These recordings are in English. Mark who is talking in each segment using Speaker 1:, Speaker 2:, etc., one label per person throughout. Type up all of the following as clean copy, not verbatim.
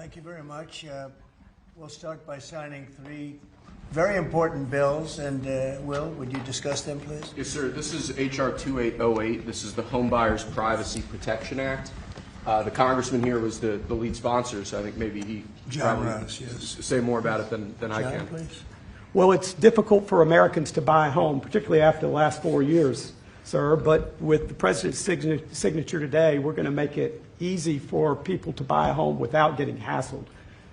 Speaker 1: Thank you very much. We'll start by signing three very important bills. And Will, would you discuss them, please?
Speaker 2: Yes, sir. This is H.R. 2808. This is the Home Buyers Privacy Protection Act. The congressman here was the lead sponsor, so I think maybe he
Speaker 1: John Ross, yes.
Speaker 2: Say more about it than
Speaker 1: John,
Speaker 2: I can.
Speaker 1: Please.
Speaker 3: Well, it's difficult for Americans to buy a home, particularly after the last 4 years, sir. But with the president's signature today, we're going to make it easy for people to buy a home without getting hassled.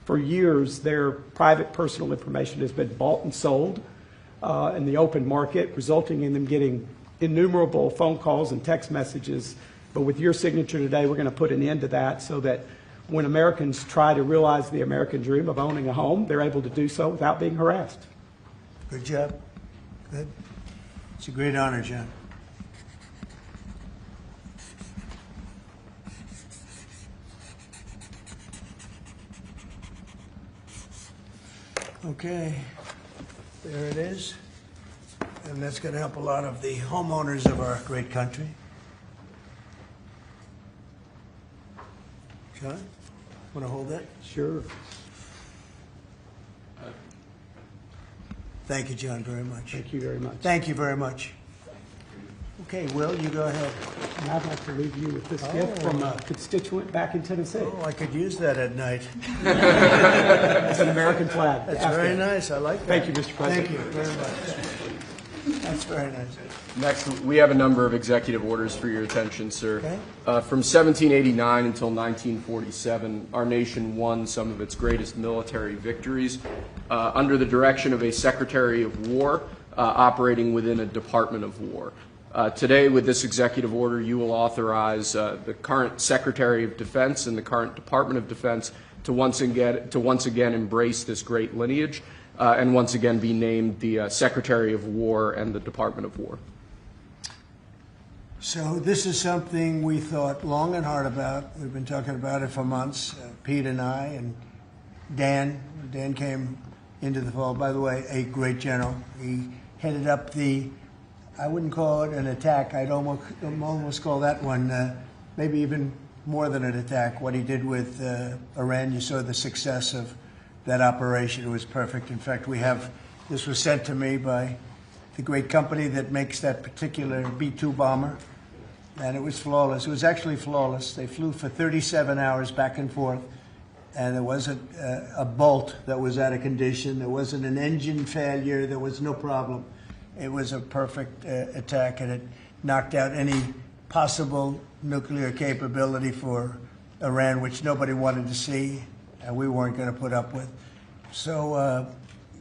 Speaker 3: For years, their private personal information has been bought and sold in the open market, resulting in them getting innumerable phone calls and text messages. But with your signature today, we're going to put an end to that so that when Americans try to realize the American dream of owning a home, they're able to do so without being harassed.
Speaker 1: Good job. Good. It's a great honor, John. Okay, there it is. And that's going to help a lot of the homeowners of our great country. John, want to hold that?
Speaker 3: Sure.
Speaker 1: Thank you, John, very much.
Speaker 3: Thank you very much.
Speaker 1: Thank you very much. Okay, Will, you go ahead.
Speaker 3: And I'd like to leave you with this gift from a constituent back in Tennessee.
Speaker 1: Oh, I could use that at night.
Speaker 3: It's an American flag.
Speaker 1: That's very nice. I like that.
Speaker 3: Thank you, Mr. President.
Speaker 1: Thank you very much. That's very nice.
Speaker 2: Next, we have a number of executive orders for your attention, sir.
Speaker 1: Okay.
Speaker 2: From 1789 until 1947, our nation won some of its greatest military victories under the direction of a Secretary of War operating within a Department of War. Today, with this executive order, you will authorize the current Secretary of Defense and the current Department of Defense to once again embrace this great lineage and once again be named the Secretary of War and the Department of War.
Speaker 1: So this is something we thought long and hard about. We've been talking about it for months, Pete and I, and Dan. Dan came into the fold. By the way, a great general. He headed up the, I wouldn't call it an attack. I'd almost call that one maybe even more than an attack. What he did with Iran, you saw the success of that operation. It was perfect. In fact, this was sent to me by the great company that makes that particular B-2 bomber, and it was flawless. It was actually flawless. They flew for 37 hours back and forth, and there wasn't a bolt that was out of condition. There wasn't an engine failure. There was no problem. It was a perfect attack, and it knocked out any possible nuclear capability for Iran, which nobody wanted to see, and we weren't going to put up with. So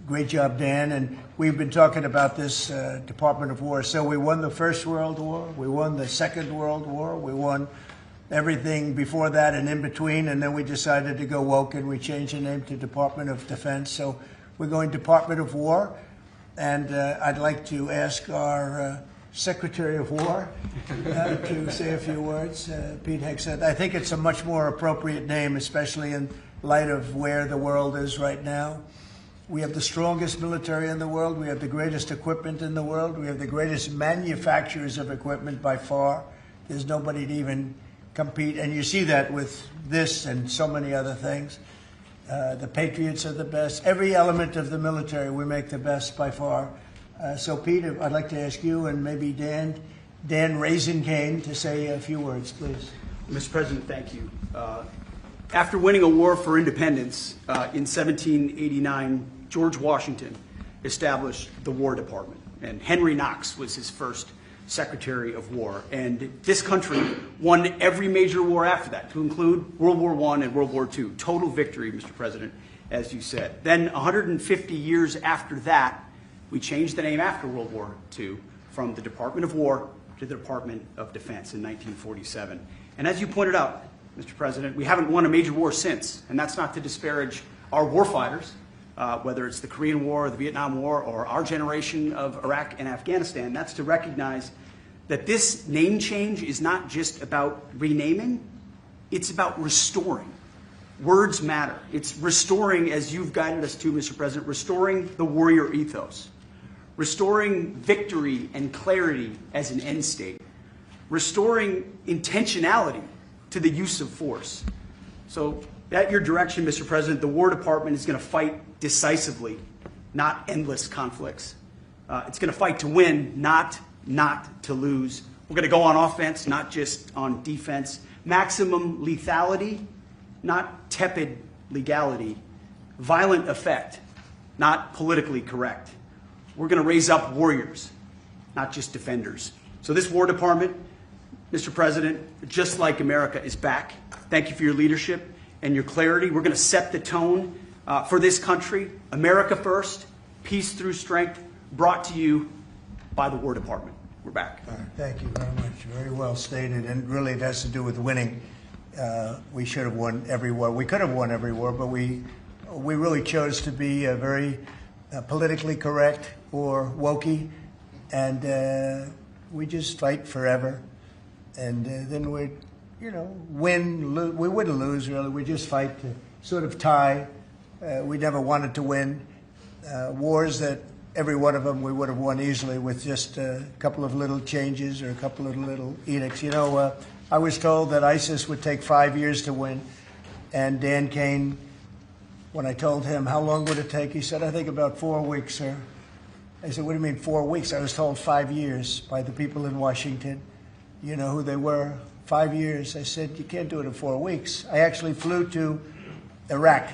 Speaker 1: great job, Dan. And we've been talking about this Department of War. So we won the First World War. We won the Second World War. We won everything before that and in between. And then we decided to go woke, and we changed the name to Department of Defense. So we're going Department of War. And I'd like to ask our Secretary of War to say a few words. Pete Hegseth. I think it's a much more appropriate name, especially in light of where the world is right now. We have the strongest military in the world. We have the greatest equipment in the world. We have the greatest manufacturers of equipment by far. There's nobody to even compete. And you see that with this and so many other things. The Patriots are the best. Every element of the military, we make the best by far. So, Pete, I'd like to ask you and maybe Dan Raisin-Cane to say a few words, please.
Speaker 4: Mr. President, thank you. After winning a war for independence in 1789, George Washington established the War Department, and Henry Knox was his first Secretary of War. And this country won every major war after that, to include World War I and World War II. Total victory, Mr. President, as you said. Then 150 years after that, we changed the name after World War II from the Department of War to the Department of Defense in 1947. And as you pointed out, Mr. President, we haven't won a major war since, and that's not to disparage our warfighters, whether it's the Korean War, the Vietnam War, or our generation of Iraq and Afghanistan. That's to recognize that this name change is not just about renaming, it's about restoring. Words matter. It's restoring, as you've guided us to, Mr. President, restoring the warrior ethos, restoring victory and clarity as an end state, restoring intentionality to the use of force. So At your direction, Mr. President, the War Department is going to fight decisively, not endless conflicts. It's going to fight to win, not to lose. We're going to go on offense, not just on defense. Maximum lethality, not tepid legality. Violent effect, not politically correct. We're going to raise up warriors, not just defenders. So this War Department, Mr. President, just like America, is back. Thank you for your leadership and your clarity. We're going to set the tone for this country. America first, peace through strength, brought to you by the War Department. We're back.
Speaker 1: Thank you very much. Very well stated. And really it has to do with winning. We should have won every war. We could have won every war, but we really chose to be very politically correct or wokey. And we just fight forever. And then we'd, win. We wouldn't lose, really. We just fight to sort of tie. We never wanted to win. Wars that every one of them we would have won easily with just a couple of little changes or a couple of little edicts. I was told that ISIS would take 5 years to win. And Dan Kane, when I told him how long would it take, he said, I think about 4 weeks, sir. I said, what do you mean 4 weeks? I was told 5 years by the people in Washington. You know who they were? 5 years. I said, you can't do it in 4 weeks. I actually flew to Iraq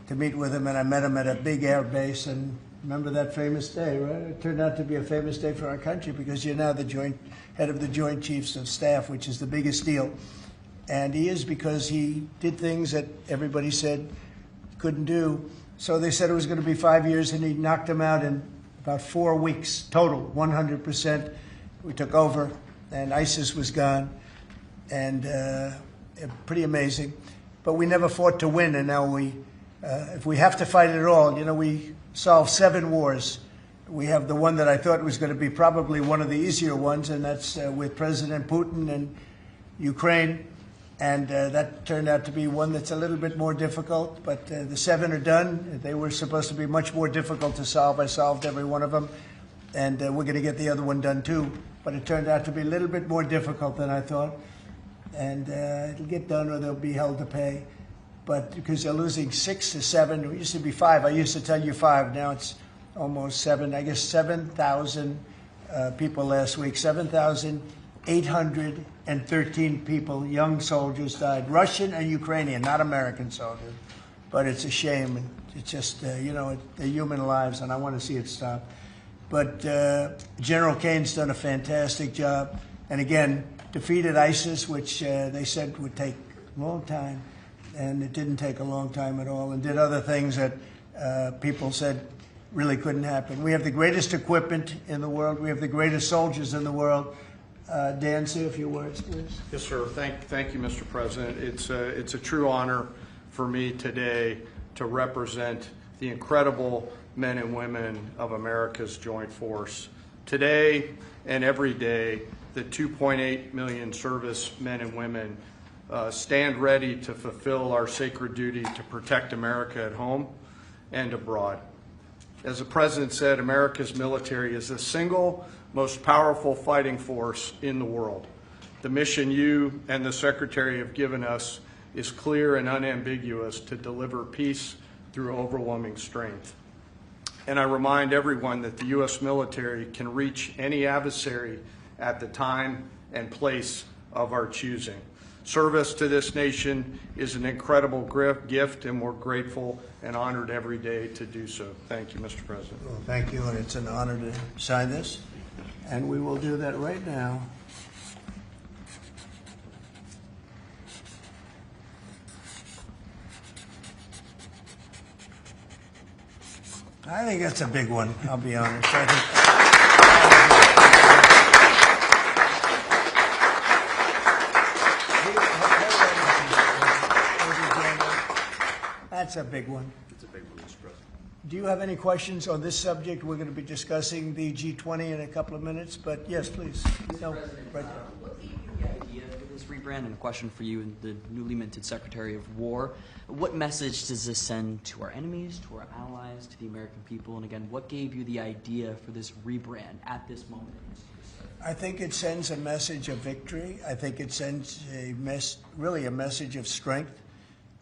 Speaker 1: to meet with him, and I met him at a big air base. And remember that famous day, right? It turned out to be a famous day for our country because you're now the head of the Joint Chiefs of Staff, which is the biggest deal. And he is because he did things that everybody said couldn't do. So they said it was going to be 5 years, and he knocked them out in about 4 weeks total, 100%. We took over, and ISIS was gone, and pretty amazing. But we never fought to win, and now if we have to fight it all, we solved 7 wars. We have the one that I thought was going to be probably one of the easier ones, and that's with President Putin and Ukraine. And that turned out to be one that's a little bit more difficult, but the 7 are done. They were supposed to be much more difficult to solve. I solved every one of them, and we're going to get the other one done too. But it turned out to be a little bit more difficult than I thought. And it'll get done or they'll be held to pay. But because they're losing 6 to 7, it used to be 5. I used to tell you 5. Now it's almost 7. I guess 7,000 people last week. 7,813 people, young soldiers, died. Russian and Ukrainian, not American soldiers. But it's a shame. And it's just, they're human lives, and I want to see it stop. But General Kane's done a fantastic job. And again, defeated ISIS, which they said would take a long time. And it didn't take a long time at all, and did other things that people said really couldn't happen. We have the greatest equipment in the world. We have the greatest soldiers in the world. Dan, say a few words, please.
Speaker 5: Yes, sir. Thank you, Mr. President. It's a true honor for me today to represent the incredible men and women of America's joint force. Today and every day, the 2.8 million servicemen and women stand ready to fulfill our sacred duty to protect America at home and abroad. As the President said, America's military is the single most powerful fighting force in the world. The mission you and the Secretary have given us is clear and unambiguous to deliver peace through overwhelming strength. And I remind everyone that the U.S. military can reach any adversary at the time and place of our choosing. Service to this nation is an incredible gift, and we're grateful and honored every day to do so. Thank you, Mr. President.
Speaker 1: Well, thank you, and it's an honor to sign this. And we will do that right now. I think that's a big one, I'll be honest. That's a big one.
Speaker 5: It's a big one, Mr. President.
Speaker 1: Do you have any questions on this subject? We're going to be discussing the G20 in a couple of minutes, but yes, please.
Speaker 6: Mr. President, what gave you the idea for this rebrand? And a question for you, the newly minted Secretary of War. What message does this send to our enemies, to our allies, to the American people? And again, what gave you the idea for this rebrand at this moment?
Speaker 1: I think it sends a message of victory. I think it sends really a message of strength.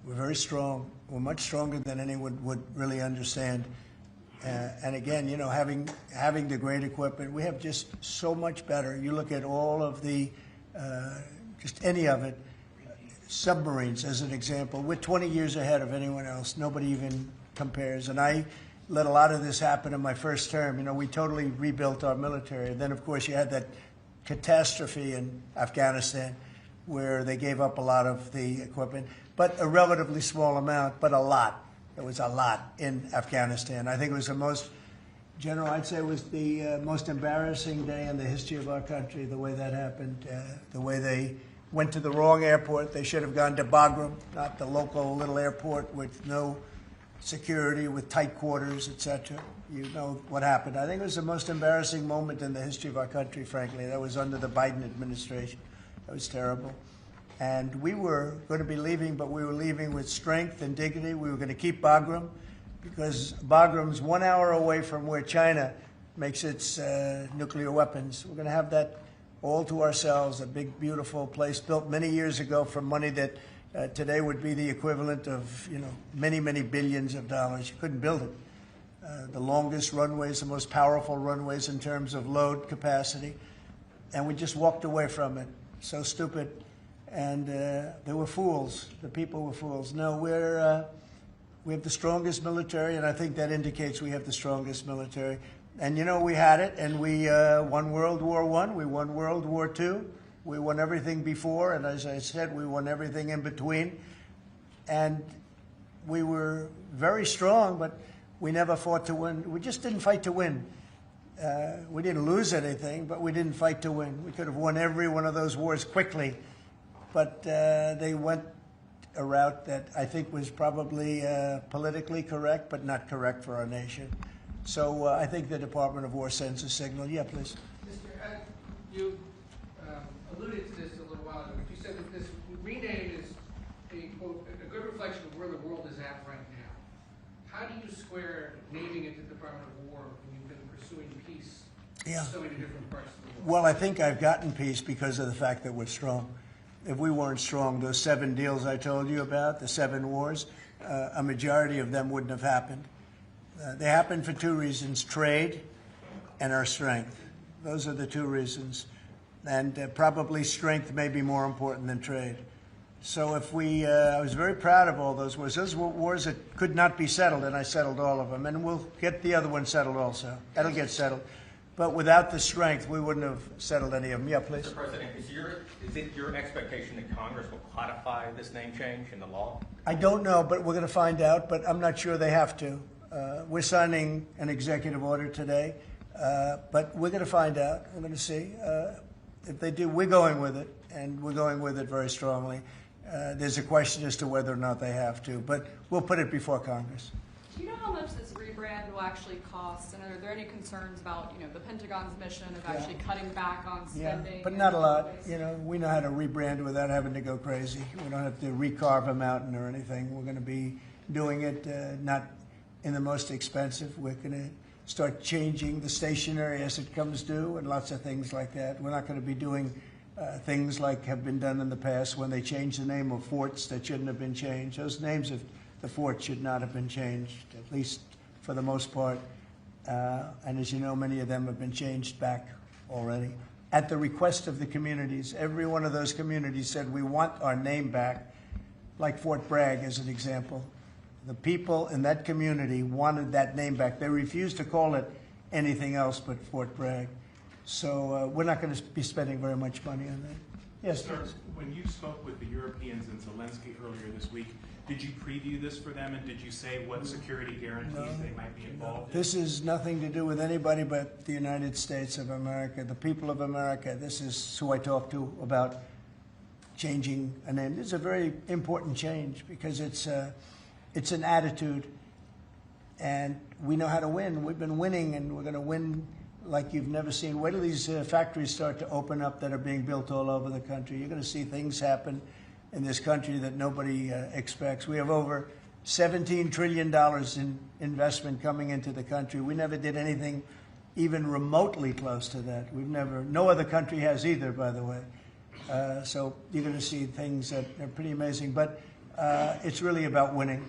Speaker 1: We're very strong. We're much stronger than anyone would really understand. And again, you know, having the great equipment, we have just so much better. You look at all of the, just any of it, submarines as an example. We're 20 years ahead of anyone else. Nobody even compares. And I let a lot of this happen in my first term. You know, we totally rebuilt our military. And then, of course, you had that catastrophe in Afghanistan where they gave up a lot of the equipment, but a relatively small amount, but a lot. There was a lot in Afghanistan. I think it was the most, General, I'd say it was the most embarrassing day in the history of our country, the way that happened, the way they went to the wrong airport. They should have gone to Bagram, not the local little airport with no security, with tight quarters, etc. You know what happened. I think it was the most embarrassing moment in the history of our country, frankly. That was under the Biden administration. That was terrible. And we were going to be leaving, but we were leaving with strength and dignity. We were going to keep Bagram because Bagram's 1 hour away from where China makes its nuclear weapons. We're going to have that all to ourselves, a big, beautiful place built many years ago for money that today would be the equivalent of, you know, many, many billions of dollars. You couldn't build it. The longest runways, the most powerful runways in terms of load capacity. And we just walked away from it. So stupid. And they were fools. The people were fools. No, we have the strongest military, and I think that indicates we have the strongest military. And, you know, we had it, and we won World War I, we won World War II, we won everything before, and as I said, we won everything in between. And we were very strong, but we never fought to win. We just didn't fight to win. We didn't lose anything, but we didn't fight to win. We could have won every one of those wars quickly, but they went a route that I think was probably politically correct, but not correct for our nation. So I think the Department of War sends a signal. Yeah, please.
Speaker 7: Mr. You alluded to this a little while ago, but you said that this rename is quote, a good reflection of where the world is at right now. How do you square naming it the Department of War when you've been pursuing peace in so many different parts of the world?
Speaker 1: Well, I think I've gotten peace because of the fact that we're strong. If we weren't strong, those 7 deals I told you about, the 7 wars, a majority of them wouldn't have happened. They happened for 2 reasons, trade and our strength. Those are the 2 reasons. And probably strength may be more important than trade. So if we, I was very proud of all those wars. Those were wars that could not be settled, and I settled all of them. And we'll get the other one settled also. That'll get settled. But without the strength, we wouldn't have settled any of them. Yeah, please.
Speaker 8: Mr. President, is it your expectation that Congress will codify this name change in the law?
Speaker 1: I don't know, but we're going to find out. But I'm not sure they have to. We're signing an executive order today, but we're going to find out. We're going to see. If they do, we're going with it, and we're going with it very strongly. There's a question as to whether or not they have to, but we'll put it before Congress.
Speaker 9: Do you know how much this rebrand will actually cost? And are there any concerns about, you know, the Pentagon's mission of actually cutting back on spending?
Speaker 1: Yeah, but not a lot. You know, we know how to rebrand without having to go crazy. We don't have to recarve a mountain or anything. We're going to be doing it not in the most expensive. We're going to start changing the stationery as it comes due and lots of things like that. We're not going to be doing things like have been done in the past when they changed the name of forts that shouldn't have been changed. Those names of the forts should not have been changed, at least for the most part. And as you know, many of them have been changed back already. At the request of the communities, every one of those communities said, we want our name back, like Fort Bragg as an example. The people in that community wanted that name back. They refused to call it anything else but Fort Bragg. So we're not going to be spending very much money on that. Yes,
Speaker 10: Sir, when you spoke with the Europeans and Zelensky earlier this week, did you preview this for them, and did you say what security guarantees they might be involved in?
Speaker 1: This is nothing to do with anybody but the United States of America, the people of America. This is who I talked to about changing a name. This is a very important change because it's an attitude, and we know how to win. We've been winning, and we're going to win like you've never seen. Wait till these factories start to open up that are being built all over the country. You're going to see things happen in this country that nobody expects. We have over $17 trillion in investment coming into the country. We never did anything even remotely close to that. No other country has either, by the way. So you're going to see things that are pretty amazing. But It's really about winning.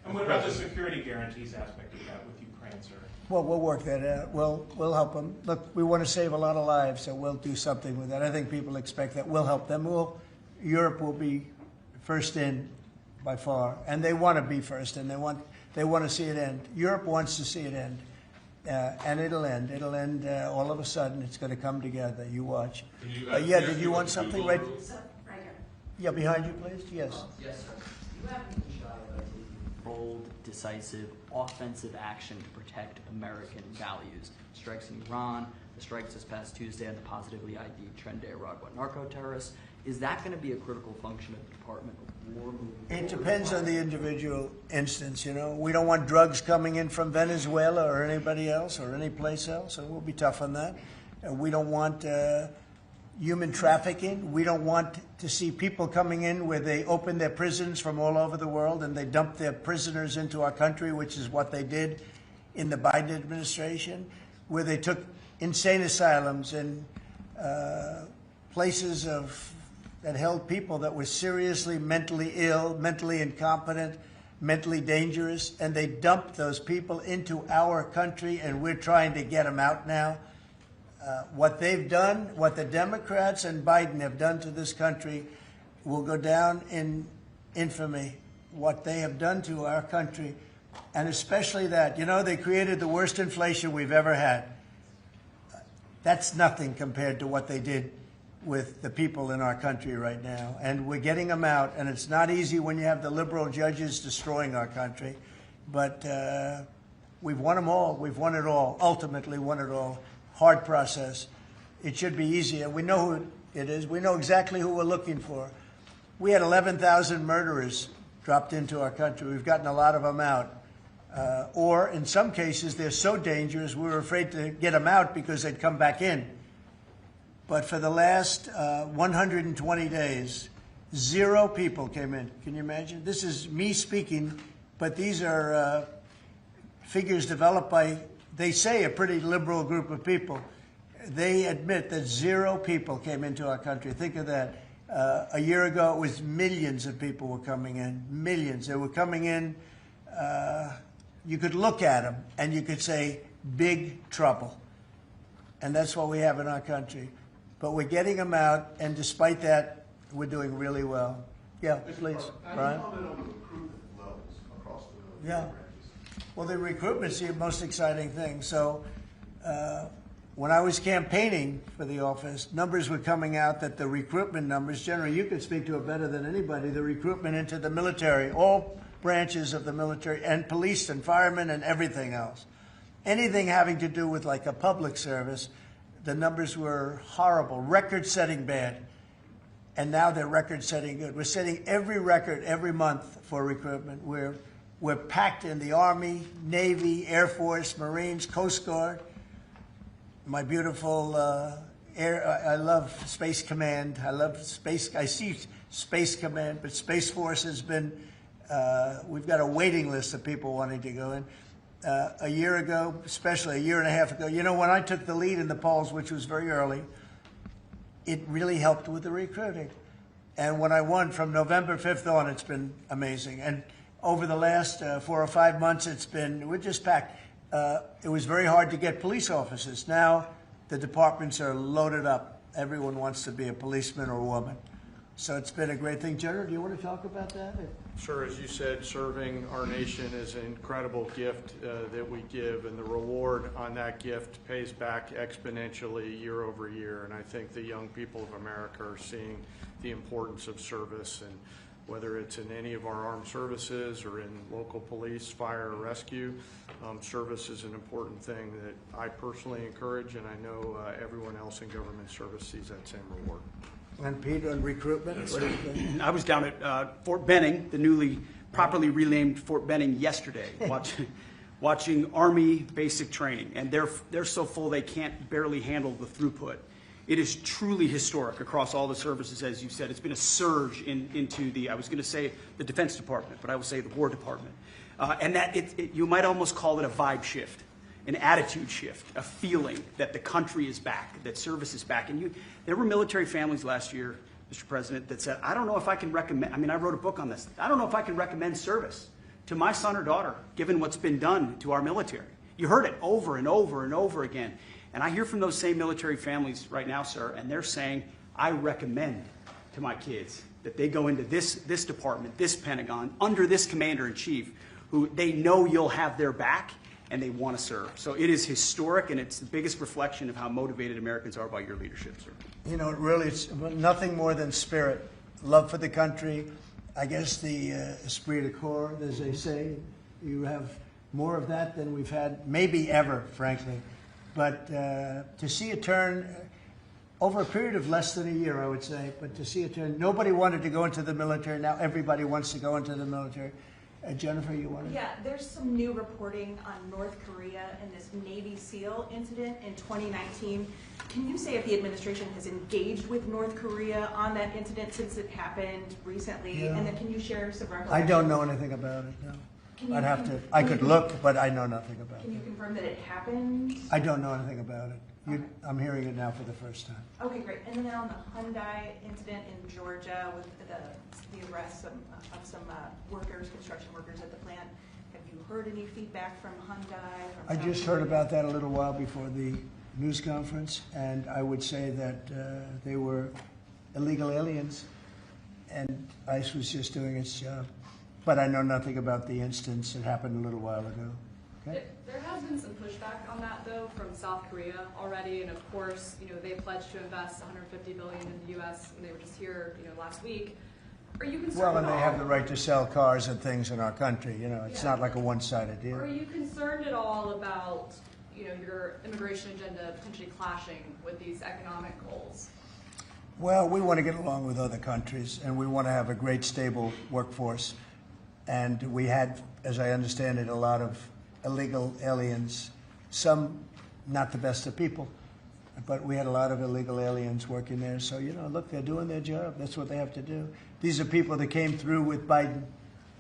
Speaker 10: And what about the security guarantees aspect of that with Ukraine, sir?
Speaker 1: Well, we'll work that out. We'll help them. Look, we want to save a lot of lives, so we'll do something with that. I think people expect that. We'll help them. Europe will be first in by far, and they want to be first, and they want to see it end. Europe wants to see it end, and it'll end. It'll end all of a sudden. It's going to come together. You watch. Yeah, did you want something? Right
Speaker 11: here.
Speaker 1: Yeah, behind you, please. Yes.
Speaker 6: Yes, sir. You haven't been shy about taking bold, decisive, offensive action to protect American values. Strikes in Iran, the strikes this past Tuesday on the positively ID'd Tren de Aragua narco-terrorists. Is that going to be a critical function of the Department of War moving forward?
Speaker 1: It depends on the individual instance, you know. We don't want drugs coming in from Venezuela or anybody else or any place else, so we'll be tough on that. We don't want human trafficking. We don't want to see people coming in where they open their prisons from all over the world and they dump their prisoners into our country, which is what they did in the Biden administration, where they took insane asylums and places that held people that were seriously mentally ill, mentally incompetent, mentally dangerous, and they dumped those people into our country, and we're trying to get them out now. What they've done, what the Democrats and Biden have done to this country will go down in infamy. What they have done to our country, and especially that, you know, they created the worst inflation we've ever had. That's nothing compared to what they did with the people in our country right now. And we're getting them out, and it's not easy when you have the liberal judges destroying our country. But we've won them all. We've won it all, ultimately won it all. Hard process. It should be easier. We know who it is. We know exactly who we're looking for. We had 11,000 murderers dropped into our country. We've gotten a lot of them out. Or in some cases, they're so dangerous, we were afraid to get them out because they'd come back in. But for the last 120 days, 0 people came in. Can you imagine? This is me speaking, but these are figures developed by, they say, a pretty liberal group of people. They admit that 0 people came into our country. Think of that. A year ago, it was millions of people were coming in. Millions. They were coming in. You could look at them and you could say, big trouble. And that's what we have in our country. But we're getting them out, and despite that, we're doing really well. Yeah, please, Brian.
Speaker 12: Comment on the recruitment levels across the
Speaker 1: branches. Well, the recruitment's the most exciting thing. So when I was campaigning for the office, numbers were coming out that the recruitment numbers, generally, you could speak to it better than anybody, the recruitment into the military, all branches of the military, and police and firemen and everything else. Anything having to do with like a public service, the numbers were horrible, record-setting bad. And now they're record-setting good. We're setting every record every month for recruitment. We're packed in the Army, Navy, Air Force, Marines, Coast Guard. My beautiful I love Space Command. I see Space Command, but Space Force has been, we've got a waiting list of people wanting to go in. A year ago, especially a year and a half ago, you know, when I took the lead in the polls, which was very early, it really helped with the recruiting. And when I won from November 5th on, it's been amazing. And over the last 4 or 5 months, we're just packed. It was very hard to get police officers. Now the departments are loaded up. Everyone wants to be a policeman or a woman. So it's been a great thing. General, do you want to talk about that?
Speaker 5: Sure. As you said, serving our nation is an incredible gift that we give, and the reward on that gift pays back exponentially year over year. And I think the young people of America are seeing the importance of service, and whether it's in any of our armed services or in local police, fire, or rescue, service is an important thing that I personally encourage, and I know everyone else in government service sees that same reward.
Speaker 1: And Peter, on recruitment? What do you think?
Speaker 4: I was down at Fort Benning, the newly properly renamed Fort Benning, yesterday, watching Army basic training, and they're so full they can't barely handle the throughput. It is truly historic across all the services, as you said. It's been a surge into the, I was going to say the Defense Department, but I will say the War Department. And that you might almost call it a vibe shift, an attitude shift, a feeling that the country is back, that service is back. And there were military families last year Mr. President, that said, I don't know if I can recommend, I mean, I wrote a book on this. I don't know if I can recommend service to my son or daughter, given what's been done to our military. You heard it over and over and over again. And I hear from those same military families right now, sir, and they're saying, I recommend to my kids that they go into this department, this Pentagon, under this commander-in-chief, who they know you'll have their back and they want to serve. So it is historic, and it's the biggest reflection of how motivated Americans are by your leadership, sir.
Speaker 1: You know, really, it's nothing more than spirit, love for the country. I guess the esprit de corps, as they say, you have more of that than we've had maybe ever, frankly. But to see it turn over a period of less than a year, I would say, but to see it turn, nobody wanted to go into the military. Now everybody wants to go into the military. Jennifer, you want to?
Speaker 11: Yeah, there's some new reporting on North Korea and this Navy SEAL incident in 2019. Can you say if the administration has engaged with North Korea on that incident since it happened recently?
Speaker 1: Yeah.
Speaker 11: And then can you share some recollections?
Speaker 1: I don't know anything about it, no. I'd have to, I could look, but I know nothing about it.
Speaker 11: Can you confirm that it happened?
Speaker 1: I don't know anything about it. I'm hearing it now for the first time.
Speaker 11: Okay, great. And then on the Hyundai incident in Georgia with the arrest of some workers, construction workers at the plant, have you heard any feedback from Hyundai?
Speaker 1: I just heard about that a little while before the news conference, and I would say that they were illegal aliens, and ICE was just doing its job. But I know nothing about the instance. It happened a little while ago. Okay?
Speaker 9: There has been some pushback on that, though, from South Korea already, and of course, they pledged to invest $150 billion in the U.S. when they were just here, last week. Are you concerned?
Speaker 1: Well, and they have the right to sell cars and things in our country. It's not like a one-sided deal.
Speaker 9: Are you concerned at all about, your immigration agenda potentially clashing with these economic goals?
Speaker 1: Well, we want to get along with other countries, and we want to have a great, stable workforce. And we had, as I understand it, a lot of illegal aliens, some not the best of people, but we had a lot of illegal aliens working there. So, look, they're doing their job. That's what they have to do. These are people that came through with Biden.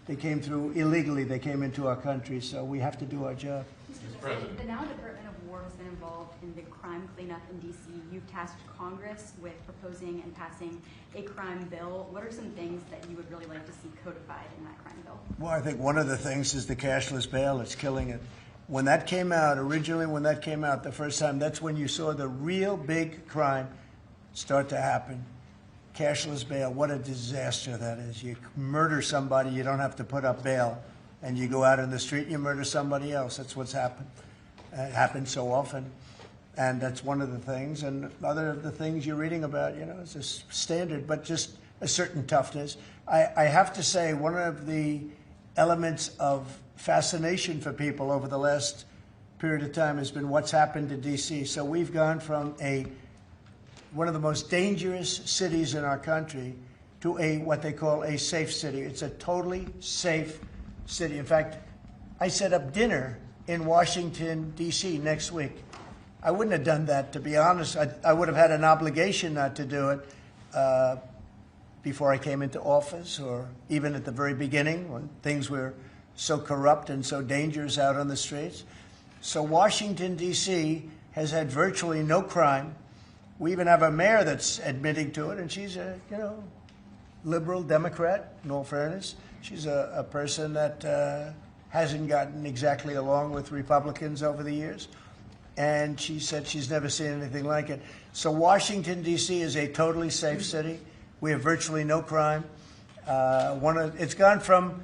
Speaker 1: They came through illegally. They came into our country, so we have to do our job.
Speaker 13: Mr. President, the now Department of War has been involved in the crime cleanup in D.C. You've tasked Congress with proposing and passing a crime bill. What are some things that you would really like to see codified in that crime bill?
Speaker 1: Well, I think one of the things is the cashless bail. It's killing it. When that came out, originally when that came out the first time, that's when you saw the real big crime start to happen. Cashless bail, what a disaster that is. You murder somebody, you don't have to put up bail, and you go out in the street and you murder somebody else. That's what's happened. It happens so often. And that's one of the things. And other of the things you're reading about, it's a standard, but just a certain toughness. I have to say, one of the elements of fascination for people over the last period of time has been what's happened to D.C. So we've gone from one of the most dangerous cities in our country to what they call a safe city. It's a totally safe city. In fact, I set up dinner in Washington, D.C. next week. I wouldn't have done that, to be honest. I would have had an obligation not to do it before I came into office, or even at the very beginning when things were so corrupt and so dangerous out on the streets. So Washington, D.C. has had virtually no crime. We even have a mayor that's admitting to it, and she's a, liberal Democrat, in all fairness. She's a person that hasn't gotten exactly along with Republicans over the years. And she said she's never seen anything like it. So Washington, D.C. is a totally safe city. We have virtually no crime. It's gone from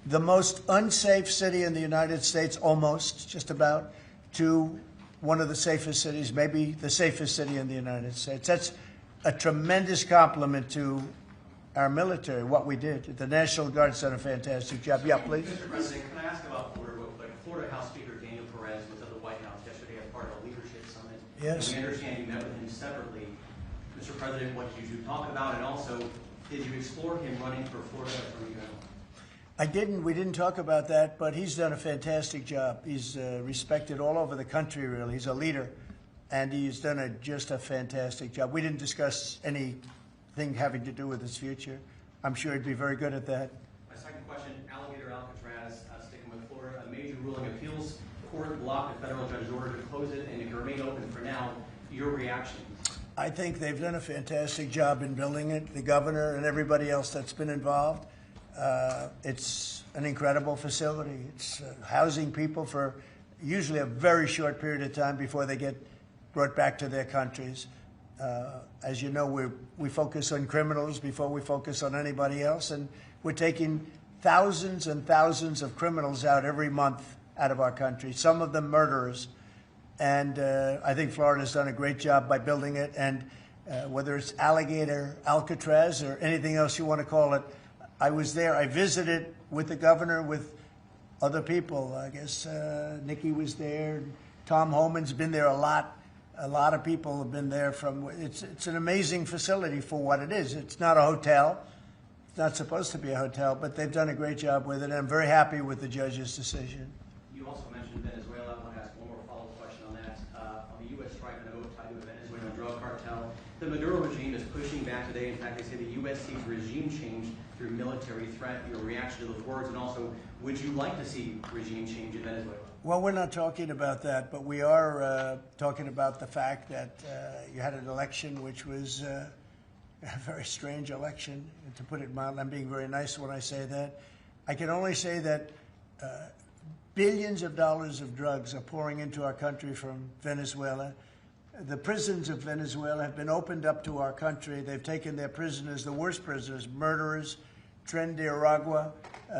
Speaker 1: the most unsafe city in the United States, almost, just about, to one of the safest cities, maybe the safest city in the United States. That's a tremendous compliment to our military, what we did. The National Guard's done a fantastic job. Yeah, please.
Speaker 8: Mr. President, can I ask about Florida real quick? Florida House Speaker Daniel Perez was at the White House yesterday as part of a leadership summit.
Speaker 1: Yes.
Speaker 8: And we understand you met with him separately. Mr. President, what did you talk about? And also, did you explore him running for Florida Attorney General?
Speaker 1: I didn't. We didn't talk about that, but he's done a fantastic job. He's respected all over the country, really. He's a leader, and he's done just a fantastic job. We didn't discuss anything having to do with his future. I'm sure he'd be very good at that.
Speaker 8: My second question, Alligator Alcatraz, sticking with Florida, a major ruling appeals court blocked a federal judge's order to close it, and it can remain open for now. Your reaction?
Speaker 1: I think they've done a fantastic job in building it, the governor and everybody else that's been involved. It's an incredible facility. It's housing people for usually a very short period of time before they get brought back to their countries. As you know, we focus on criminals before we focus on anybody else, and we're taking thousands and thousands of criminals out every month out of our country, some of them murderers. And I think Florida's done a great job by building it, and whether it's Alligator, Alcatraz, or anything else you want to call it, I was there. I visited with the governor, with other people. I guess Nikki was there. Tom Homan's been there a lot. A lot of people have been there from, it's an amazing facility for what it is. It's not a hotel. It's not supposed to be a hotel, but they've done a great job with it, and I'm very happy with the judge's decision.
Speaker 8: You also mentioned Venezuela. I want to ask one more follow-up question on that. On the U.S. strike on a vote tied to a Venezuelan drug cartel, the Maduro regime is pushing back today. In fact, they say the U.S. seeks regime change through military threat. Your reaction to those words, and also, would you like to see regime change in Venezuela?
Speaker 1: Well, we're not talking about that, but we are talking about the fact that you had an election which was a very strange election, to put it mildly. I'm being very nice when I say that. I can only say that billions of dollars of drugs are pouring into our country from Venezuela. The prisons of Venezuela have been opened up to our country. They've taken their prisoners, the worst prisoners, murderers, Tren de Aragua.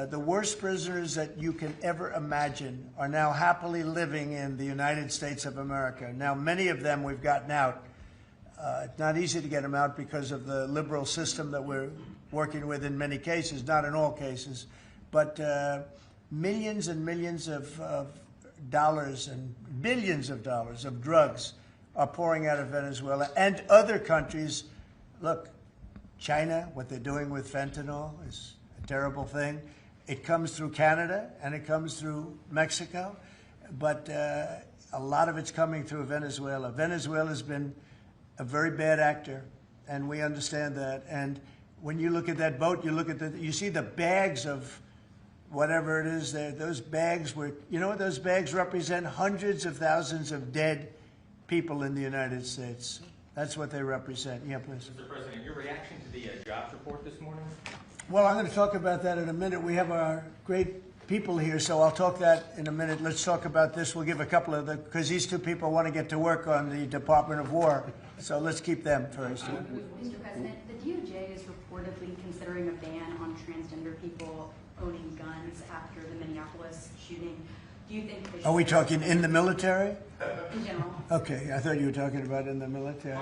Speaker 1: The worst prisoners that you can ever imagine are now happily living in the United States of America. Now, many of them we've gotten out. It's not easy to get them out because of the liberal system that we're working with in many cases, not in all cases. But millions and millions of dollars and billions of dollars of drugs are pouring out of Venezuela and other countries. Look, China, what they're doing with fentanyl is a terrible thing. It comes through Canada and it comes through Mexico, but a lot of it's coming through Venezuela. Venezuela's been a very bad actor, and we understand that. And when you look at that boat, you see the bags of whatever it is there. Those bags were, you know what those bags represent? Hundreds of thousands of dead people in the United States. That's what they represent. Yeah, please.
Speaker 14: Mr. President, your reaction to the jobs report this morning?
Speaker 1: Well, I'm going to talk about that in a minute. We have our great people here, so I'll talk that in a minute. Let's talk about this. We'll give a couple of the, because these two people want to get to work on the Department of War, so let's keep them first.
Speaker 13: Mr. President, the DOJ is reportedly considering a ban on transgender people owning guns after the Minneapolis shooting. Do you think they should...
Speaker 1: Are we talking in the military?
Speaker 13: In general.
Speaker 1: Okay, I thought you were talking about in the military.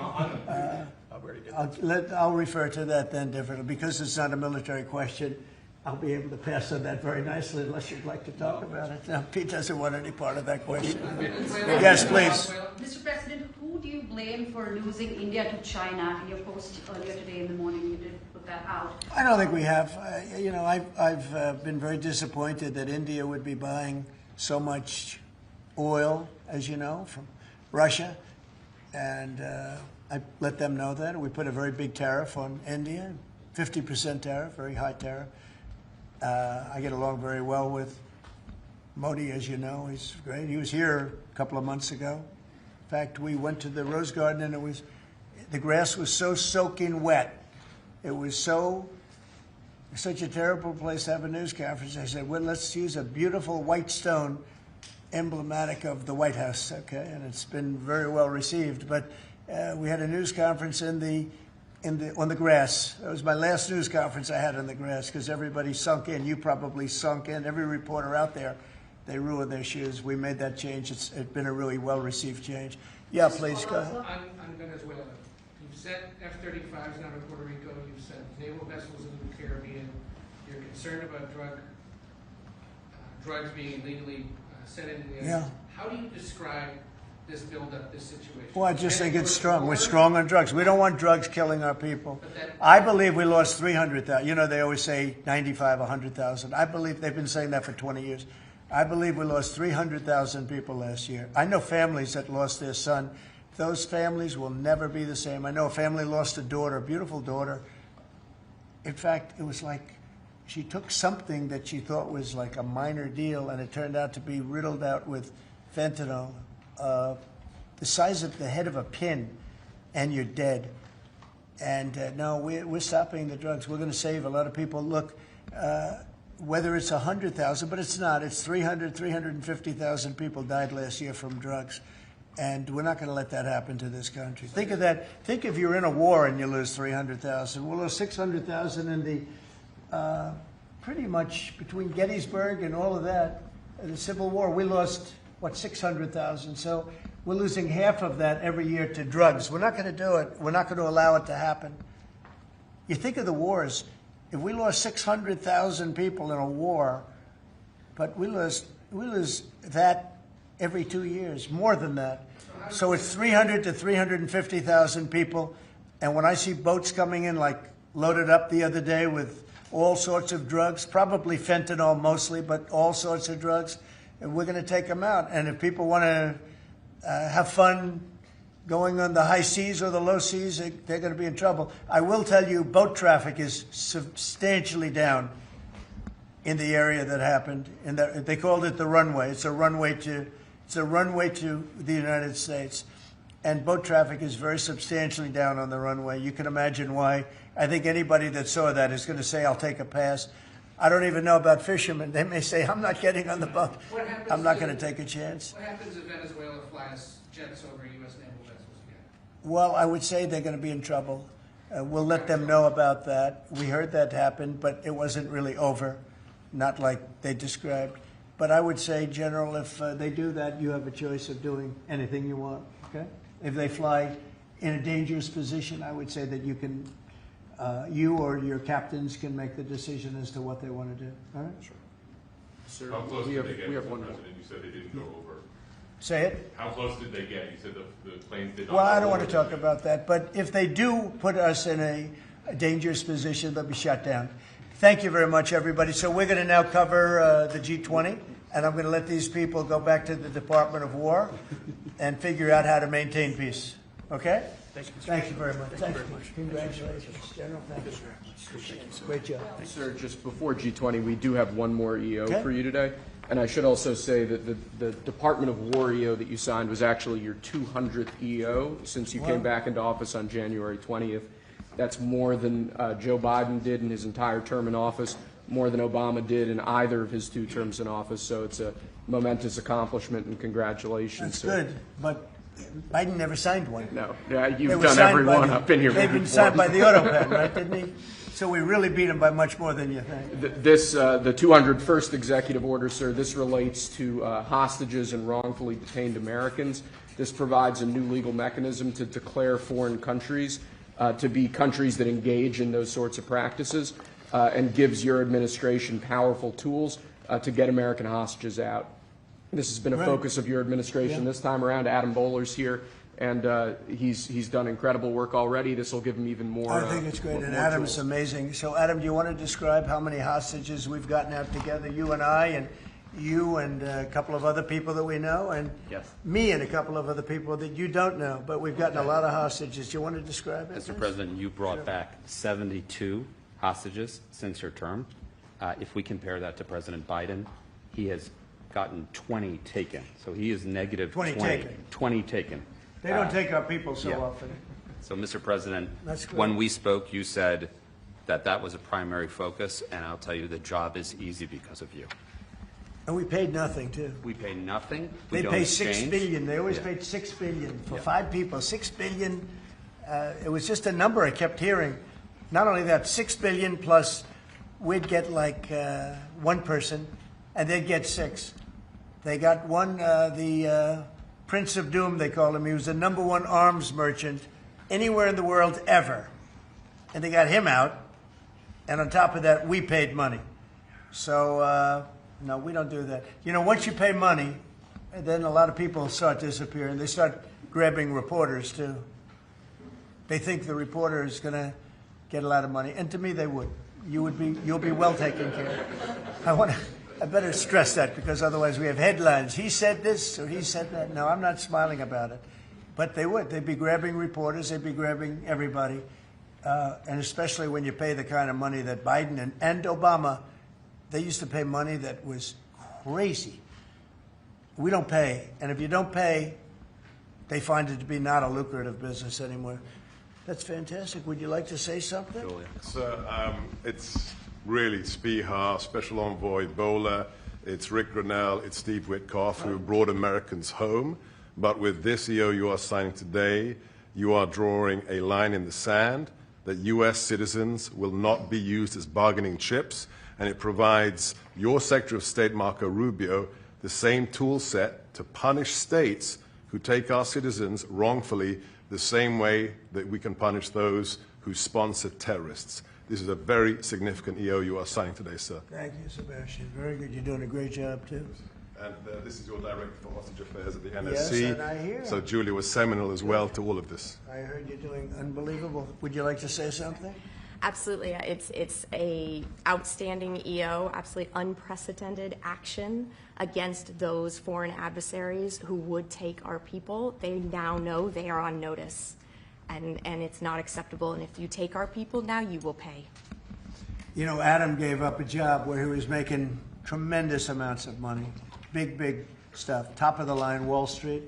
Speaker 1: I'll refer to that then differently. Because it's not a military question, I'll be able to pass on that very nicely unless you'd like to talk about it. No, Pete doesn't want any part of that question. Yes, please.
Speaker 15: Mr. President, who do you blame for losing India to China? In your post earlier today in the morning, you did put that out.
Speaker 1: I don't think we have. You know, I've been very disappointed that India would be buying so much oil, as you know, from Russia. And I let them know that. We put a very big tariff on India, 50% tariff, very high tariff. I get along very well with Modi, as you know. He's great. He was here a couple of months ago. In fact, we went to the Rose Garden, and the grass was so soaking wet. It was such a terrible place to have a news conference. I said, well, let's use a beautiful white stone emblematic of the White House, okay? And it's been very well received. But we had a news conference on the grass. That was my last news conference I had on the grass because everybody sunk in. You probably sunk in. Every reporter out there, they ruined their shoes. We made that change. It's been a really well-received change. Yeah, please, go ahead.
Speaker 7: On Venezuela, you've sent F-35s down to Puerto Rico. You've sent naval vessels into the Caribbean. You're concerned about drugs being illegally sent into the United States. How do you describe this buildup, this situation?
Speaker 1: Well, I just think it's strong. We're strong on drugs. We don't want drugs killing our people. I believe we lost 300,000. You know, they always say 95, 100,000. I believe they've been saying that for 20 years. I believe we lost 300,000 people last year. I know families that lost their son. Those families will never be the same. I know a family lost a daughter, a beautiful daughter. In fact, it was like she took something that she thought was like a minor deal, and it turned out to be riddled out with fentanyl, the size of the head of a pin. and you're dead. And no, we're stopping the drugs. We're going to save a lot of people. Look, whether it's 100,000, but it's not. It's 350,000 people died last year from drugs. And we're not going to let that happen to this country. Think of that. Think if you're in a war and you lose 300,000. We'll lose 600,000 in the, pretty much between Gettysburg and all of that, the Civil War, we lost, what, 600,000. So we're losing half of that every year to drugs. We're not going to do it. We're not going to allow it to happen. You think of the wars. If we lost 600,000 people in a war, but we lose that every 2 years, more than that. So it's 300 to 350,000 people. And when I see boats coming in, like loaded up the other day with all sorts of drugs, probably fentanyl mostly, but all sorts of drugs, and we're going to take them out. And if people want to have fun going on the high seas or the low seas, they're going to be in trouble. I will tell you, boat traffic is substantially down in the area that happened. And they called it the runway. It's a runway to the United States. And boat traffic is very substantially down on the runway. You can imagine why. I think anybody that saw that is going to say, I'll take a pass. I don't even know about fishermen. They may say, I'm not getting on the boat. I'm not going to take a chance.
Speaker 7: What happens if Venezuela flies jets over U.S. naval vessels again?
Speaker 1: Well, I would say they're going to be in trouble. We'll let them know about that. We heard that happen, but it wasn't really over, not like they described. But I would say, General, if they do that, you have a choice of doing anything you want, okay? If they fly in a dangerous position, I would say that you can, you or your captains can make the decision as to what they want to do, all right?
Speaker 2: Sure. Sir,
Speaker 16: how close did they get,
Speaker 2: we have
Speaker 16: Mr.
Speaker 2: one more.
Speaker 16: President? You said they didn't go over.
Speaker 1: Say it?
Speaker 16: How close did they get? You said the planes did not
Speaker 1: Well, I
Speaker 16: go
Speaker 1: don't want to
Speaker 16: over.
Speaker 1: talk about that, but if they do put us in a dangerous position, they'll be shut down. Thank you very much, everybody. So we're going to now cover the G20, and I'm going to let these people go back to the Department of War and figure out how to maintain peace. Okay? Thank you very much. Thank you very much. Congratulations, General. Thank you very much. Appreciate it. Great job.
Speaker 2: Sir, just before G20, we do have one more EO
Speaker 1: Okay.
Speaker 2: for you today. And I should also say that the Department of War EO that you signed was actually your 200th EO since you came back into office on January 20th. That's more than Joe Biden did in his entire term in office, more than Obama did in either of his 2 terms in office. So it's a momentous accomplishment, and congratulations,
Speaker 1: That's
Speaker 2: sir.
Speaker 1: good, but Biden never signed one.
Speaker 2: No, yeah,
Speaker 1: They
Speaker 2: you've
Speaker 1: were
Speaker 2: done
Speaker 1: signed
Speaker 2: every
Speaker 1: by
Speaker 2: one
Speaker 1: the-
Speaker 2: up in here.
Speaker 1: They've been
Speaker 2: before.
Speaker 1: signed by the Autopan, right, didn't he? So we really beat him by much more than you think.
Speaker 2: The 201st executive order, sir, this relates to hostages and wrongfully detained Americans. This provides a new legal mechanism to declare foreign countries to be countries that engage in those sorts of practices and gives your administration powerful tools to get American hostages out. This has been a focus of your administration this time around. Adam Bowler's here, and he's done incredible work already. This will give him even more.
Speaker 1: I think it's great, and Adam's
Speaker 2: tools.
Speaker 1: amazing. So, Adam, do you want to describe how many hostages we've gotten out together, you and I, and you and a couple of other people that we know, and me and a couple of other people that you don't know, but we've gotten a lot of hostages. Do you want to describe it?
Speaker 17: Mr. President, you brought back 72 hostages since your term. If we compare that to President Biden, he has gotten 20 taken. So he is negative
Speaker 1: 20 taken.
Speaker 17: 20 taken.
Speaker 1: They don't take our people so
Speaker 17: yeah.
Speaker 1: often.
Speaker 17: So, Mr. President,
Speaker 1: That's good.
Speaker 17: when we spoke, you said that that was a primary focus, and I'll tell you the job is easy because of you.
Speaker 1: And we paid nothing, too.
Speaker 17: We pay nothing. We
Speaker 1: They
Speaker 17: don't
Speaker 1: pay
Speaker 17: exchange.
Speaker 1: $6 billion. They always
Speaker 17: Yeah.
Speaker 1: paid $6 billion for
Speaker 17: Yeah.
Speaker 1: 5 people. $6 billion. It was just a number I kept hearing. Not only that, $6 billion plus we'd get like one person, and they'd get 6. They got one, the Prince of Doom, they call him. He was the #1 arms merchant anywhere in the world ever. And they got him out. And on top of that, we paid money. So, no, we don't do that. You know, once you pay money, then a lot of people start disappearing. They start grabbing reporters, too. They think the reporter is going to get a lot of money. And to me, they would. You'll be well taken care of. I better stress that, because otherwise we have headlines. He said this or he said that. No, I'm not smiling about it. But they would. They'd be grabbing reporters. They'd be grabbing everybody. And especially when you pay the kind of money that Biden and Obama, they used to pay money that was crazy. We don't pay. And if you don't pay, they find it to be not a lucrative business anymore. That's fantastic. Would you like to say something?
Speaker 12: So it's really Spiha, Special Envoy Bowler, it's Rick Grinnell, it's Steve Witkoff who brought Americans home. But with this EO you are signing today, you are drawing a line in the sand that U.S. citizens will not be used as bargaining chips, and it provides your Secretary of State, Marco Rubio, the same tool set to punish states who take our citizens wrongfully the same way that we can punish those who sponsor terrorists. This is a very significant EO you are signing today, sir.
Speaker 1: Thank you, Sebastian. Very good. You're doing a great job, too.
Speaker 12: And this is your Director for Hostage Affairs at the NSC.
Speaker 1: Yes, and I hear.
Speaker 12: So Julia was seminal as well to all of this.
Speaker 1: I heard you're doing unbelievable. Would you like to say something?
Speaker 18: Absolutely. It's a outstanding EO, absolutely unprecedented action against those foreign adversaries who would take our people. They now know they are on notice, and it's not acceptable. And if you take our people now, you will pay.
Speaker 1: You know, Adam gave up a job where he was making tremendous amounts of money, big stuff, top of the line, Wall Street.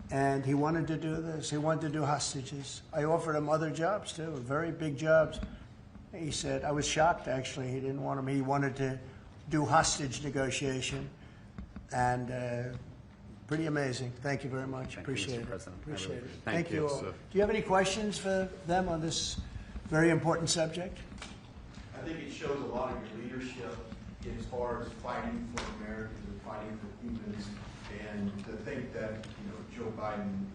Speaker 1: And he wanted to do this. He wanted to do hostages. I offered him other jobs, too, very big jobs. He said, I was shocked, actually. He didn't want them. He wanted to do hostage negotiation. And pretty amazing. Thank you very much. Appreciate it. Appreciate it. Thank you all. Do you have any questions for them on this very important subject?
Speaker 12: I think it shows a lot of your leadership as far as fighting for Americans and fighting for Cubans. And to think that, Joe Biden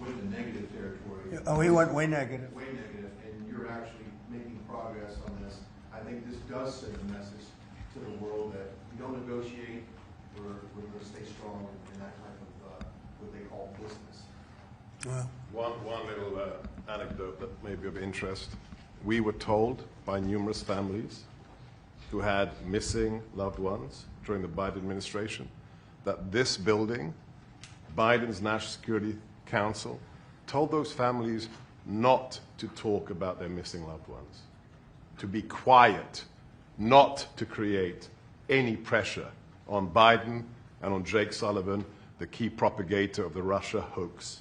Speaker 12: went in negative territory.
Speaker 1: Oh, he went way negative.
Speaker 12: Way negative, and you're actually making progress on this. I think this does send a message to the world that we don't negotiate, we're going to stay strong in that type of what they call business.
Speaker 1: Well,
Speaker 12: one little anecdote that may be of interest. We were told by numerous families who had missing loved ones during the Biden administration that this building, Biden's National Security Council, told those families not to talk about their missing loved ones, to be quiet, not to create any pressure on Biden and on Jake Sullivan, the key propagator of the Russia hoax.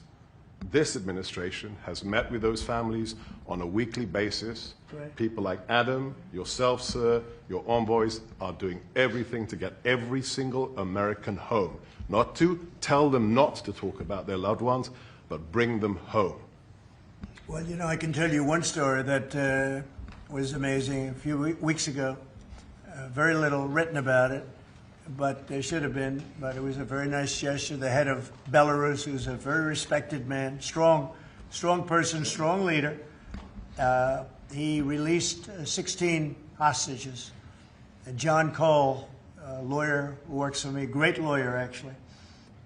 Speaker 12: This administration has met with those families on a weekly basis.
Speaker 1: Right.
Speaker 12: People like Adam, yourself, sir, your envoys are doing everything to get every single American home. Not to tell them not to talk about their loved ones, but bring them home.
Speaker 1: Well, I can tell you one story that was amazing. A few weeks ago, very little written about it, but there should have been. But it was a very nice gesture. The head of Belarus, who's a very respected man, strong person, strong leader, he released 16 hostages. John Cole, a lawyer who works for me, great lawyer actually,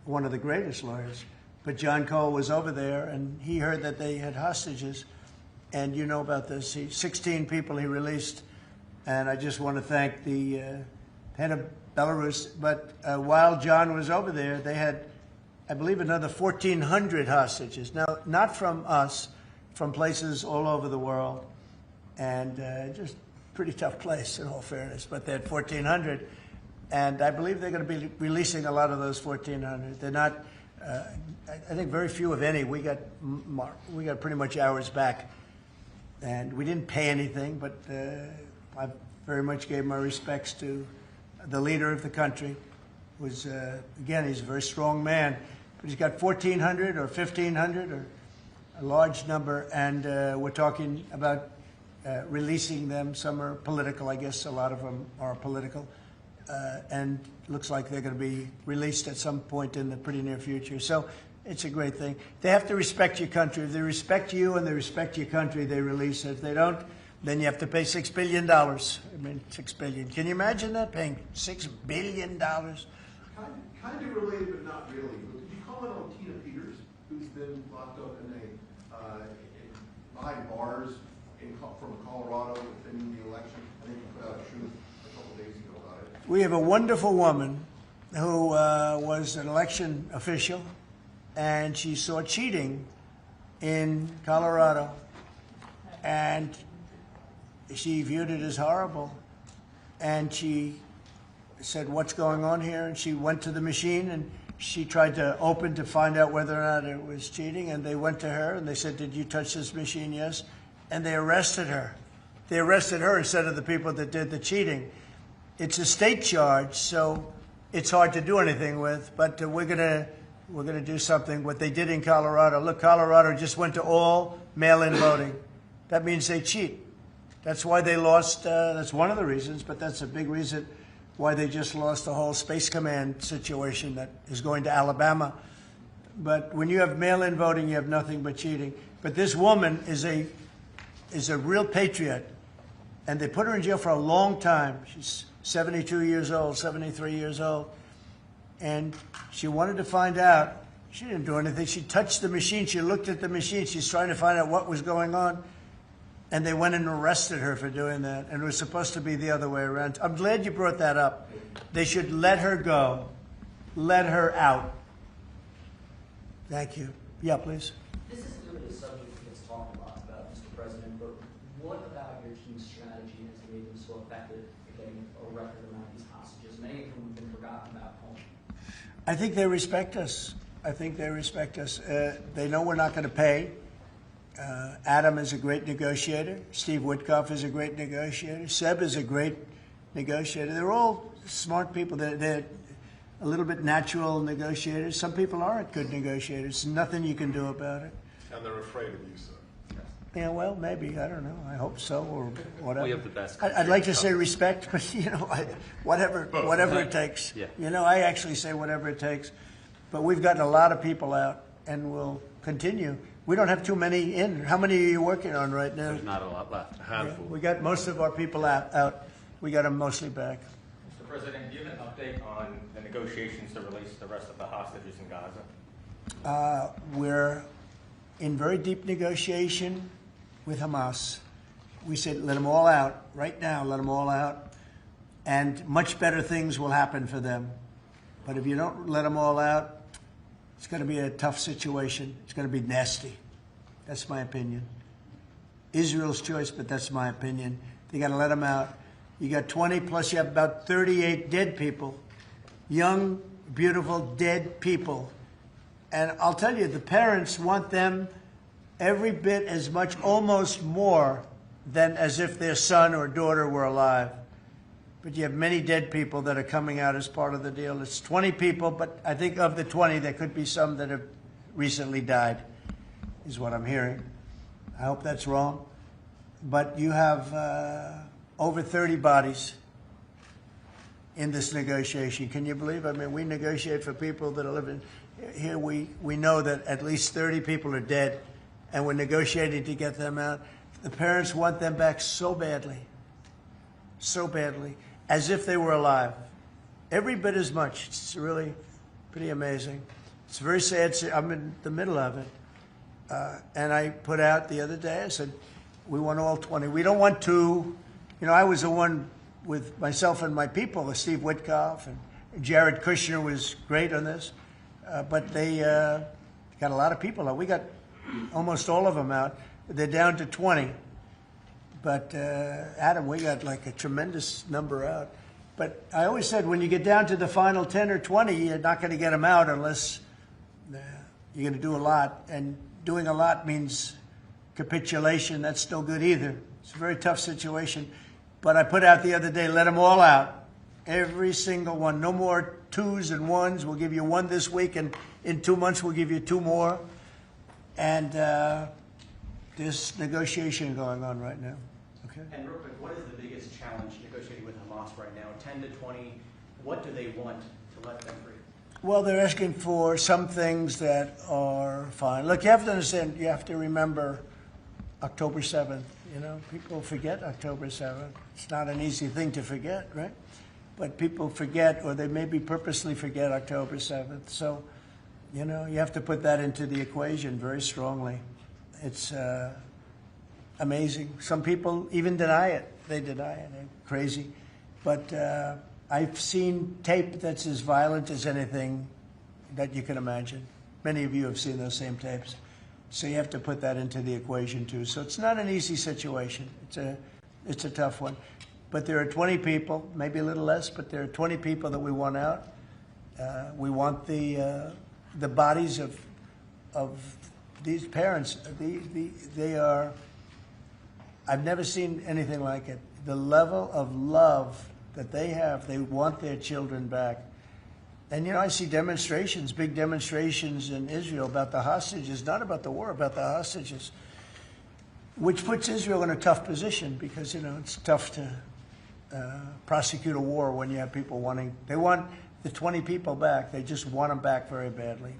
Speaker 1: one of the greatest lawyers. But John Cole was over there, and he heard that they had hostages. And you know about this. 16 people he released. And I just want to thank the head of Belarus. But while John was over there, they had, I believe, another 1,400 hostages. Now, not from us, from places all over the world. And just pretty tough place, in all fairness. But they had 1,400. And I believe they're going to be releasing a lot of those 1,400. They're not, I think very few, if any. We got pretty much ours back. And we didn't pay anything, but I very much gave my respects to the leader of the country. Again, he's a very strong man, but he's got 1,400 or 1,500 or a large number, and we're talking about releasing them. Some are political, I guess a lot of them are political, and looks like they're going to be released at some point in the pretty near future. So it's a great thing. They have to respect your country. If they respect you and they respect your country, they release it. If they don't, then you have to pay $6 billion. I mean, $6 billion. Can you imagine that, paying $6 billion?
Speaker 12: Kind of related, but not really. Could you comment on Tina Peters, who's been locked up behind bars from Colorado within the election? I think you put out a truth a couple days ago about it.
Speaker 1: We have a wonderful woman who was an election official, and she saw cheating in Colorado, and she viewed it as horrible, and she said, what's going on here? And she went to the machine, and she tried to open to find out whether or not it was cheating, and they went to her and they said, "Did you touch this machine?" Yes. And they arrested her. They arrested her instead of the people that did the cheating. It's a state charge, so it's hard to do anything with, but we're gonna do something. What they did in Colorado, look, Colorado just went to all mail-in voting. That means they cheat. That's why they lost, that's one of the reasons, but that's a big reason why they just lost the whole Space Command situation that is going to Alabama. But when you have mail-in voting, you have nothing but cheating. But this woman is a real patriot, and they put her in jail for a long time. She's 72 years old, 73 years old, and she wanted to find out. She didn't do anything. She touched the machine. She looked at the machine. She's trying to find out what was going on, and they went and arrested her for doing that, and it was supposed to be the other way around. I'm glad you brought that up. They should let her go, let her out. Thank you. Yeah, please.
Speaker 6: This isn't really a subject that gets talked a lot about, Mr. President, but what about your team's strategy has made them so effective at getting a record amount of these hostages? Many of them have been forgotten about home.
Speaker 1: I think they respect us. I think they respect us. They know we're not going to pay. Adam is a great negotiator. Steve Witkoff is a great negotiator. Seb is a great negotiator. They're all smart people. They're a little bit natural negotiators. Some people aren't good negotiators. Nothing you can do about it.
Speaker 12: And they're afraid of you, sir.
Speaker 1: Yeah, well, maybe. I don't know. I hope so, or whatever.
Speaker 17: We have the best.
Speaker 1: I'd like to say respect, but whatever it takes.
Speaker 17: Yeah.
Speaker 1: I actually say whatever it takes. But we've gotten a lot of people out, and we'll continue. We don't have too many in. How many are you working on right now?
Speaker 17: There's not a lot left.
Speaker 12: A handful.
Speaker 1: We got most of our people out. We got them mostly back.
Speaker 14: Mr. President, do you have an update on the negotiations to release the rest of the hostages in Gaza?
Speaker 1: We're in very deep negotiation with Hamas. We said, let them all out right now, let them all out, and much better things will happen for them. But if you don't let them all out, it's going to be a tough situation. It's going to be nasty. That's my opinion. Israel's choice, but that's my opinion. They got to let them out. You got 20, plus you have about 38 dead people. Young, beautiful, dead people. And I'll tell you, the parents want them every bit as much, almost more, than as if their son or daughter were alive. But you have many dead people that are coming out as part of the deal. It's 20 people, but I think of the 20, there could be some that have recently died, is what I'm hearing. I hope that's wrong. But you have over 30 bodies in this negotiation. Can you believe? I mean, we negotiate for people that are living here. We know that at least 30 people are dead, and we're negotiating to get them out. The parents want them back so badly, as if they were alive. Every bit as much. It's really pretty amazing. It's very sad. I'm in the middle of it. And I put out the other day, I said, we want all 20. We don't want two. I was the one with myself and my people, Steve Witkoff, and Jared Kushner was great on this. But they got a lot of people out. We got almost all of them out. They're down to 20. But, Adam, we got like a tremendous number out. But I always said when you get down to the final 10 or 20, you're not going to get them out unless you're going to do a lot. And doing a lot means capitulation. That's no good either. It's a very tough situation. But I put out the other day, let them all out. Every single one. No more twos and ones. We'll give you one this week, and in 2 months we'll give you two more. And there's negotiation going on right now. Okay.
Speaker 8: And real quick, what is the biggest challenge negotiating with Hamas right now? 10 to 20, what do they want to let them free?
Speaker 1: Well, they're asking for some things that are fine. Look, you have to understand, you have to remember October 7th. People forget October 7th. It's not an easy thing to forget, right? But people forget, or they maybe purposely forget October 7th. So, you have to put that into the equation very strongly. It's amazing. Some people even deny it. They deny it. They're crazy. But I've seen tape that's as violent as anything that you can imagine. Many of you have seen those same tapes. So you have to put that into the equation, too. So it's not an easy situation. It's a tough one. But there are 20 people, maybe a little less, but there are 20 people that we want out. We want the bodies of these parents. They are. I've never seen anything like it. The level of love that they have. They want their children back. And, you know, I see demonstrations, big demonstrations in Israel about the hostages, not about the war, about the hostages, which puts Israel in a tough position because, you know, it's tough to prosecute a war when you have people they want the 20 people back. They just want them back very badly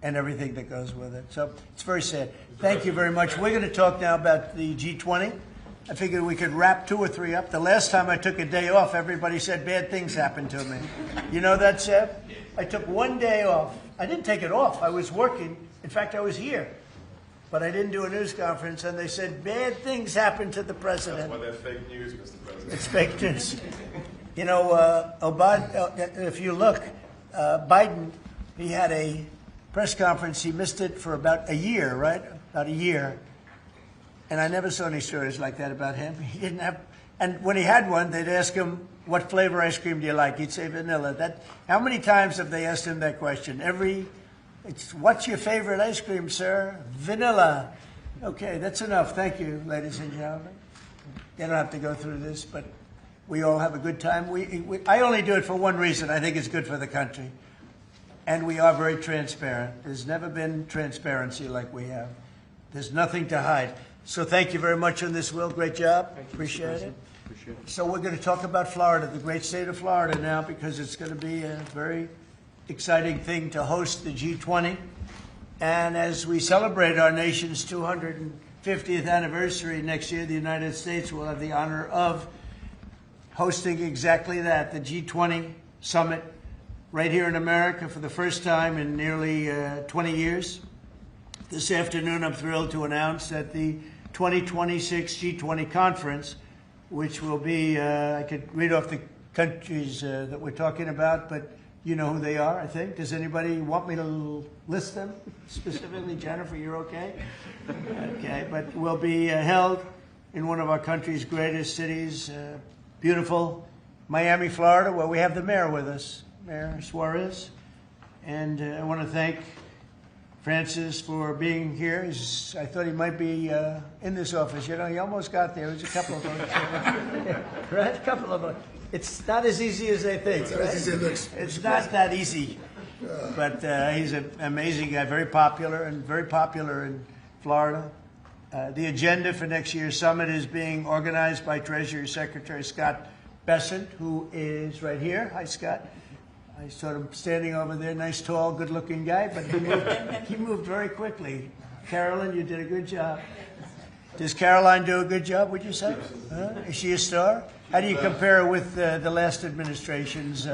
Speaker 1: and everything that goes with it. So it's very sad. Thank you very much. We're going to talk now about the G20. I figured we could wrap 2 or 3 up. The last time I took a day off, everybody said bad things happened to me. You know that, Seb? I took 1 day off. I didn't take it off. I was working. In fact, I was here. But I didn't do a news conference, and they said bad things happened to the president.
Speaker 12: That's why they're fake news, Mr. President.
Speaker 1: It's fake news. You know, if you look, Biden, he had a press conference. He missed it for about a year, right? About a year. And I never saw any stories like that about him. He didn't have, and when he had one, they'd ask him, what flavor ice cream do you like? He'd say vanilla. How many times have they asked him that question? What's your favorite ice cream, sir? Vanilla. Okay, that's enough. Thank you, ladies and gentlemen. You don't have to go through this, but we all have a good time. I only do it for one reason. I think it's good for the country. And we are very transparent. There's never been transparency like we have. There's nothing to hide. So thank you very much on this, Will. Great job. Appreciate it. So we're going to talk about Florida, the great state of Florida now, because it's going to be a very exciting thing to host the G20. And as we celebrate our nation's 250th anniversary next year, the United States will have the honor of hosting exactly that, the G20 summit right here in America for the first time in nearly 20 years. This afternoon, I'm thrilled to announce that the 2026 G20 conference, which will be, I could read off the countries that we're talking about, but you know who they are, I think. Does anybody want me to list them specifically? Jennifer, you're okay? Okay, but will be held in one of our country's greatest cities, beautiful Miami, Florida, where we have the mayor with us, Mayor Suarez. And I want to thank Francis for being here. I thought he might be in this office. You know, he almost got there. There's a couple of them. Right? A couple of them. It's not as easy as they think. Right? It's not that easy. But he's an amazing guy, very popular in Florida. The agenda for next year's summit is being organized by Treasury Secretary Scott Bessent, who is right here. Hi, Scott. I saw him standing over there, nice, tall, good-looking guy, but he moved very quickly. Carolyn, you did a good job. Does Caroline do a good job, would you say? Is she a star? How do you compare with the last administration's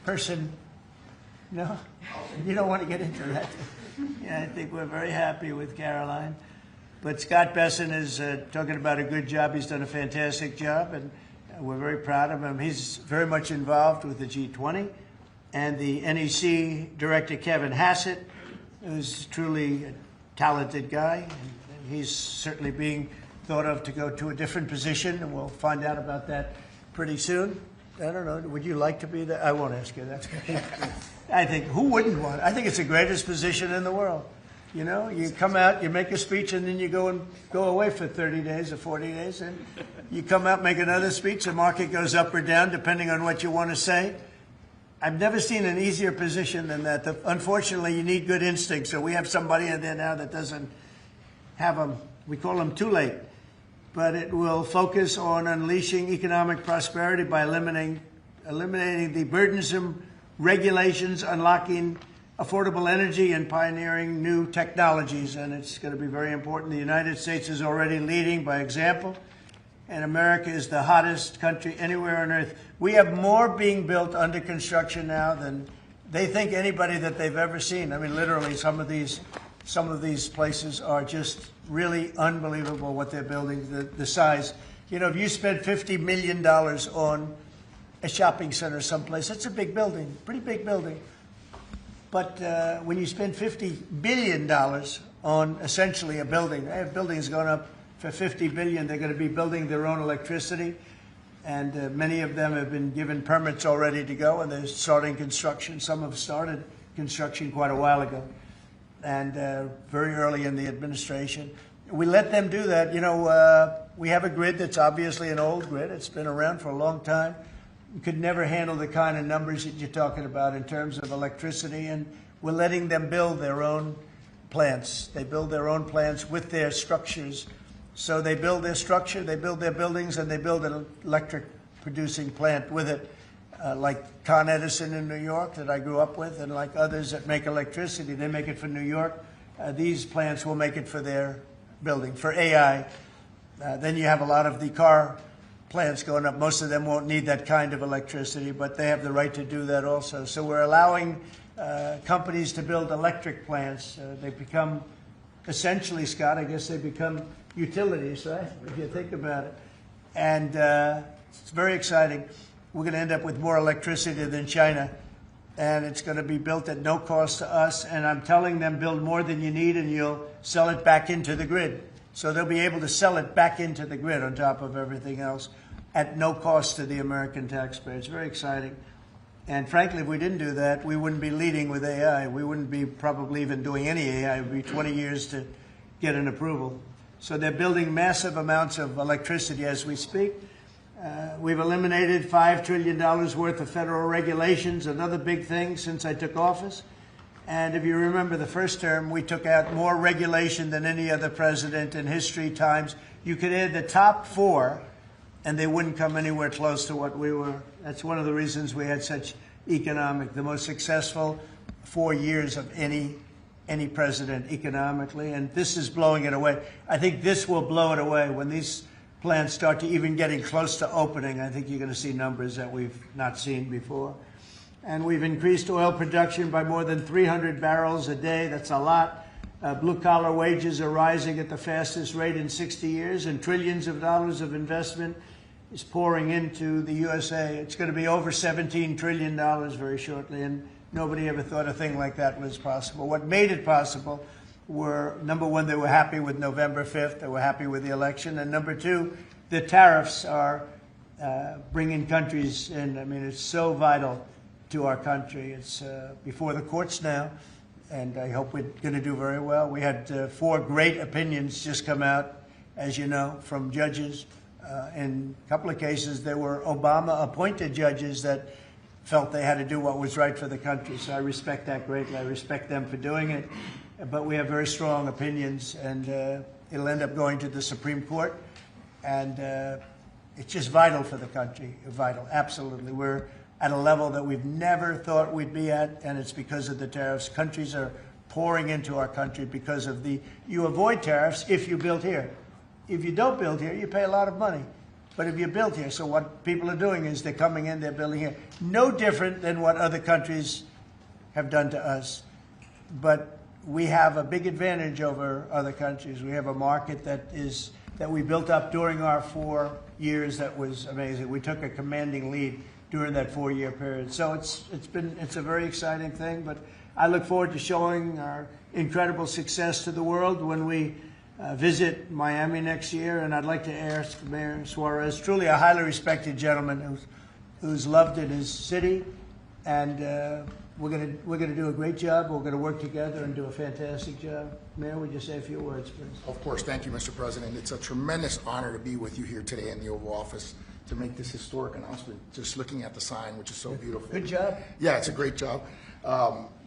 Speaker 1: person? No? You don't want to get into that? Yeah, I think we're very happy with Caroline. But Scott Bessent is talking about a good job. He's done a fantastic job, and we're very proud of him. He's very much involved with the G20. And the NEC director, Kevin Hassett, who's truly a talented guy. And he's certainly being thought of to go to a different position, and we'll find out about that pretty soon. I don't know. Would you like to be there? I won't ask you that. I think, who wouldn't want it? I think it's the greatest position in the world. You know, you come out, you make a speech, and then you go away for 30 days or 40 days, and you come out, make another speech. The market goes up or down, depending on what you want to say. I've never seen an easier position than that. Unfortunately, you need good instincts, so we have somebody in there now that doesn't have them. We call them too late. But it will focus on unleashing economic prosperity by eliminating the burdensome regulations, unlocking affordable energy, and pioneering new technologies. And it's going to be very important. The United States is already leading by example, and America is the hottest country anywhere on earth. We have more being built under construction now than they think anybody that they've ever seen. I mean, literally, some of these places are just really unbelievable what they're building, the size. You know, if you spend $50 million on a shopping center someplace, that's a big building, pretty big building. But when you spend $50 billion on essentially a building, they have buildings going up for $50 billion. They're going to be building their own electricity. and many of them have been given permits already to go, and they're starting construction. Some have started construction quite a while ago, and very early in the administration. We let them do that. You know, we have a grid that's obviously an old grid. It's been around for a long time. We could never handle the kind of numbers that you're talking about in terms of electricity, and we're letting them build their own plants. They build their own plants with their structures. So they build their structure, they build their buildings, and they build an electric producing plant with it, like Con Edison in New York that I grew up with, and like others that make electricity. They make it for New York. These plants will make it for their building, for AI. Then you have a lot of the car plants going up. Most of them won't need that kind of electricity, but they have the right to do that also. So we're allowing companies to build electric plants. They've become, essentially, Scott, I guess they become utilities, right, if you think about it. And it's very exciting. We're going to end up with more electricity than China, and it's going to be built at no cost to us. And I'm telling them, build more than you need, and you'll sell it back into the grid. So they'll be able to sell it back into the grid on top of everything else at no cost to the American taxpayer. It's very exciting. And frankly, if we didn't do that, we wouldn't be leading with AI. We wouldn't be probably even doing any AI. It would be 20 years to get an approval. So they're building massive amounts of electricity as we speak. We've eliminated $5 trillion worth of federal regulations, another big thing since I took office. And if you remember the first term, we took out more regulation than any other president in history times. You could add the top 4, and they wouldn't come anywhere close to what we were. That's one of the reasons we had such the most successful 4 years of any president economically, and this is blowing it away. I think this will blow it away. When these plants start to even getting close to opening, I think you're going to see numbers that we've not seen before. And we've increased oil production by more than 300 barrels a day. That's a lot. Blue-collar wages are rising at the fastest rate in 60 years, and trillions of dollars of investment is pouring into the USA. It's going to be over $17 trillion very shortly, and nobody ever thought a thing like that was possible. What made it possible were, number one, they were happy with November 5th. They were happy with the election. And number two, the tariffs are bringing countries in. I mean, it's so vital to our country. It's before the courts now, and I hope we're going to do very well. We had 4 great opinions just come out, as you know, from judges. In a couple of cases, there were Obama-appointed judges that felt they had to do what was right for the country. So I respect that greatly. I respect them for doing it. But we have very strong opinions, and it'll end up going to the Supreme Court. And it's just vital for the country, vital, absolutely. We're at a level that we've never thought we'd be at, and it's because of the tariffs. Countries are pouring into our country because of you avoid tariffs if you build here. If you don't build here, you pay a lot of money. But if you build here, so what people are doing is they're coming in, they're building here. No different than what other countries have done to us. But we have a big advantage over other countries. We have a market that we built up during our 4 years that was amazing. We took a commanding lead during that 4-year period. So it's a very exciting thing, but I look forward to showing our incredible success to the world when we visit Miami next year. And I'd like to ask Mayor Suarez, truly a highly respected gentleman who's loved in his city, and we're going to do a great job. We're going to work together and do a fantastic job. Mayor, would you say a few words, please?
Speaker 19: Of course. Thank you, Mr. President. It's a tremendous honor to be with you here today in the Oval Office to make this historic announcement, just looking at the sign, which is so beautiful.
Speaker 1: Good job.
Speaker 19: Yeah, it's a great job.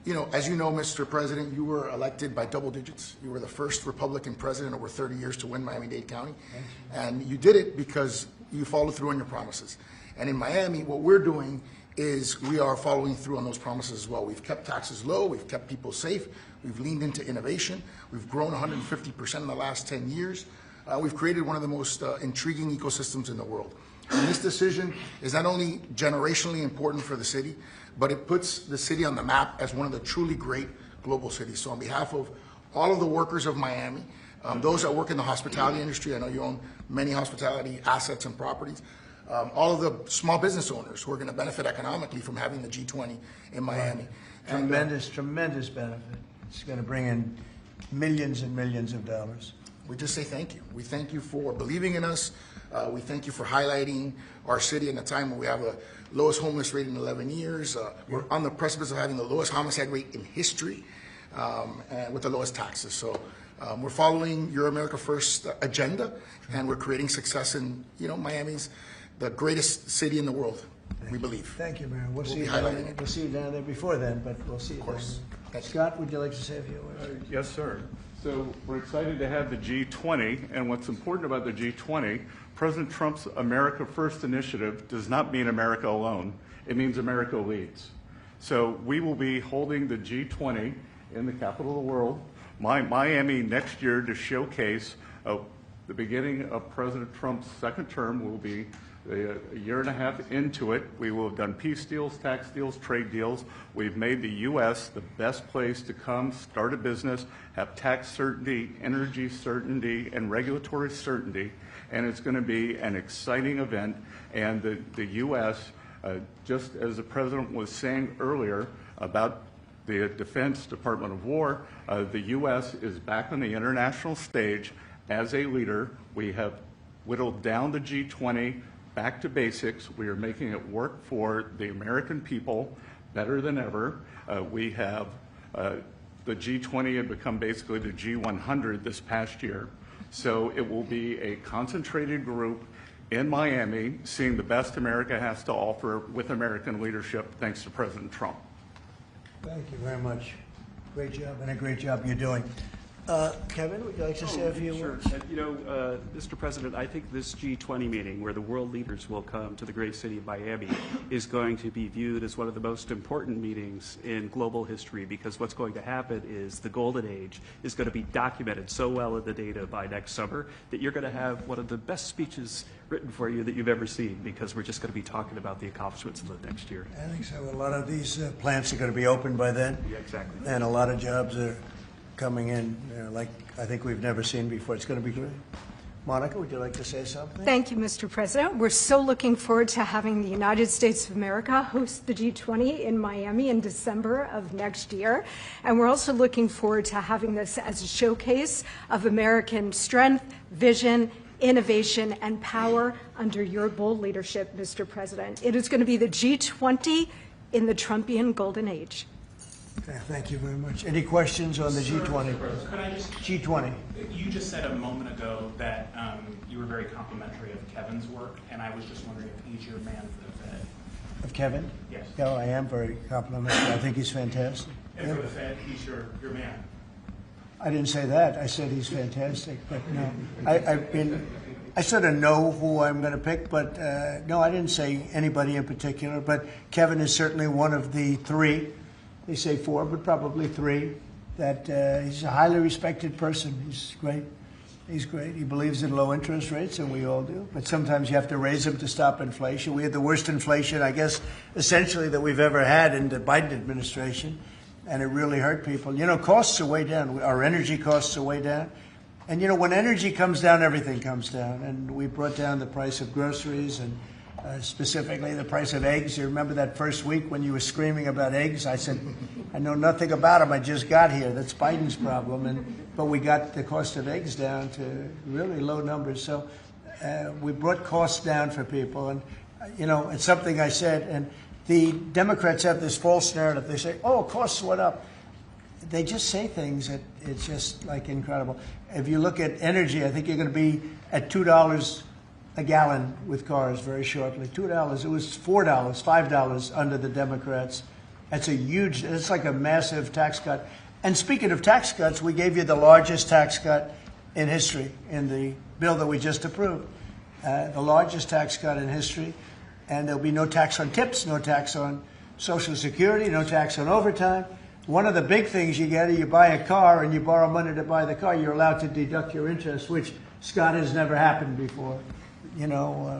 Speaker 19: You know, as you know, Mr. President, you were elected by double digits. You were the first Republican president over 30 years to win Miami-Dade County. And you did it because you followed through on your promises. And in Miami, what we're doing is we are following through on those promises as well. We've kept taxes low. We've kept people safe. We've leaned into innovation. We've grown 150% in the last 10 years. We've created one of the most intriguing ecosystems in the world. And this decision is not only generationally important for the city, but it puts the city on the map as one of the truly great global cities. So on behalf of all of the workers of Miami, those that work in the hospitality industry, I know you own many hospitality assets and properties, all of the small business owners who are going to benefit economically from having the G20 in Miami.
Speaker 1: Tremendous benefit. It's going to bring in millions and millions of dollars.
Speaker 19: we just say thank you. We thank you for believing in us. We thank you for highlighting our city in a time when we have the lowest homeless rate in 11 years. We're on the precipice of having the lowest homicide rate in history, and with the lowest taxes. So we're following your America First agenda, and we're creating success in, Miami's the greatest city in the world, we believe.
Speaker 1: Thank you, Mayor. We'll see you down there before then, but we'll see you down there. Scott, would you like to say a few words?
Speaker 20: Yes, sir. So we're excited to have the G20, and what's important about the G20, President Trump's America First initiative does not mean America alone. It means America leads. So we will be holding the G20 in the capital of the world, Miami, next year to showcase the beginning of President Trump's second term. Will be a year and a half into it. We will have done peace deals, tax deals, trade deals. We've made the U.S. the best place to come, start a business, have tax certainty, energy certainty, and regulatory certainty. And it's going to be an exciting event. And the U.S., just as the President was saying earlier about the Defense Department of War, the U.S. is back on the international stage as a leader. We have whittled down the G20 back to basics. We are making it work for the American people better than ever. We have the G20 had become basically the G100 this past year. So it will be a concentrated group in Miami seeing the best America has to offer with American leadership, thanks to President Trump.
Speaker 1: Thank you very much. Great job, and a great job you're doing. Kevin, would you like to say a few words?
Speaker 21: Mr. President, I think this G20 meeting, where the world leaders will come to the great city of Miami, is going to be viewed as one of the most important meetings in global history, because what's going to happen is the golden age is going to be documented so well in the data by next summer that you're going to have one of the best speeches written for you that you've ever seen, because we're just going to be talking about the accomplishments of the next year.
Speaker 1: I think so. A lot of these plants are going to be open by then.
Speaker 21: Yeah, exactly.
Speaker 1: And a lot of jobs are coming in, like I think we've never seen before. It's going to be great. Monica, would you like to say something?
Speaker 22: Thank you, Mr. President. We're so looking forward to having the United States of America host the G20 in Miami in December of next year. And we're also looking forward to having this as a showcase of American strength, vision, innovation, and power under your bold leadership, Mr. President. It is going to be the G20 in the Trumpian golden age.
Speaker 1: Thank you very much. Any questions on the G20?
Speaker 10: Could I just
Speaker 1: G20.
Speaker 10: You just said a moment ago that you were very complimentary of Kevin's work, and I was just wondering if he's your man for the Fed.
Speaker 1: Of Kevin?
Speaker 10: Yes.
Speaker 1: No, I am very complimentary. I think he's fantastic.
Speaker 10: And for the Fed, he's your man.
Speaker 1: I didn't say that. I said he's fantastic, but no. I sort of know who I'm going to pick, but no, I didn't say anybody in particular. But Kevin is certainly one of the three. They say four, but probably three. That he's a highly respected person. He's great. He's great. He believes in low interest rates, and we all do. But sometimes you have to raise them to stop inflation. We had the worst inflation, I guess, essentially that we've ever had in the Biden administration, and it really hurt people. Costs are way down. Our energy costs are way down. And, when energy comes down, everything comes down. And we brought down the price of groceries and specifically the price of eggs. You remember that first week when you were screaming about eggs? I said, I know nothing about them. I just got here. That's Biden's problem. But we got the cost of eggs down to really low numbers. So we brought costs down for people. And, it's something I said. And the Democrats have this false narrative. They say, costs went up. They just say things that it's just like incredible. If you look at energy, I think you're going to be at $2 a gallon with cars very shortly. $2. It was $4, $5 under the Democrats. It's like a massive tax cut. And speaking of tax cuts, we gave you the largest tax cut in history in the bill that we just approved. The largest tax cut in history. And there'll be no tax on tips, no tax on Social Security, no tax on overtime. One of the big things you get is you buy a car and you borrow money to buy the car, you're allowed to deduct your interest, which, Scott, has never happened before.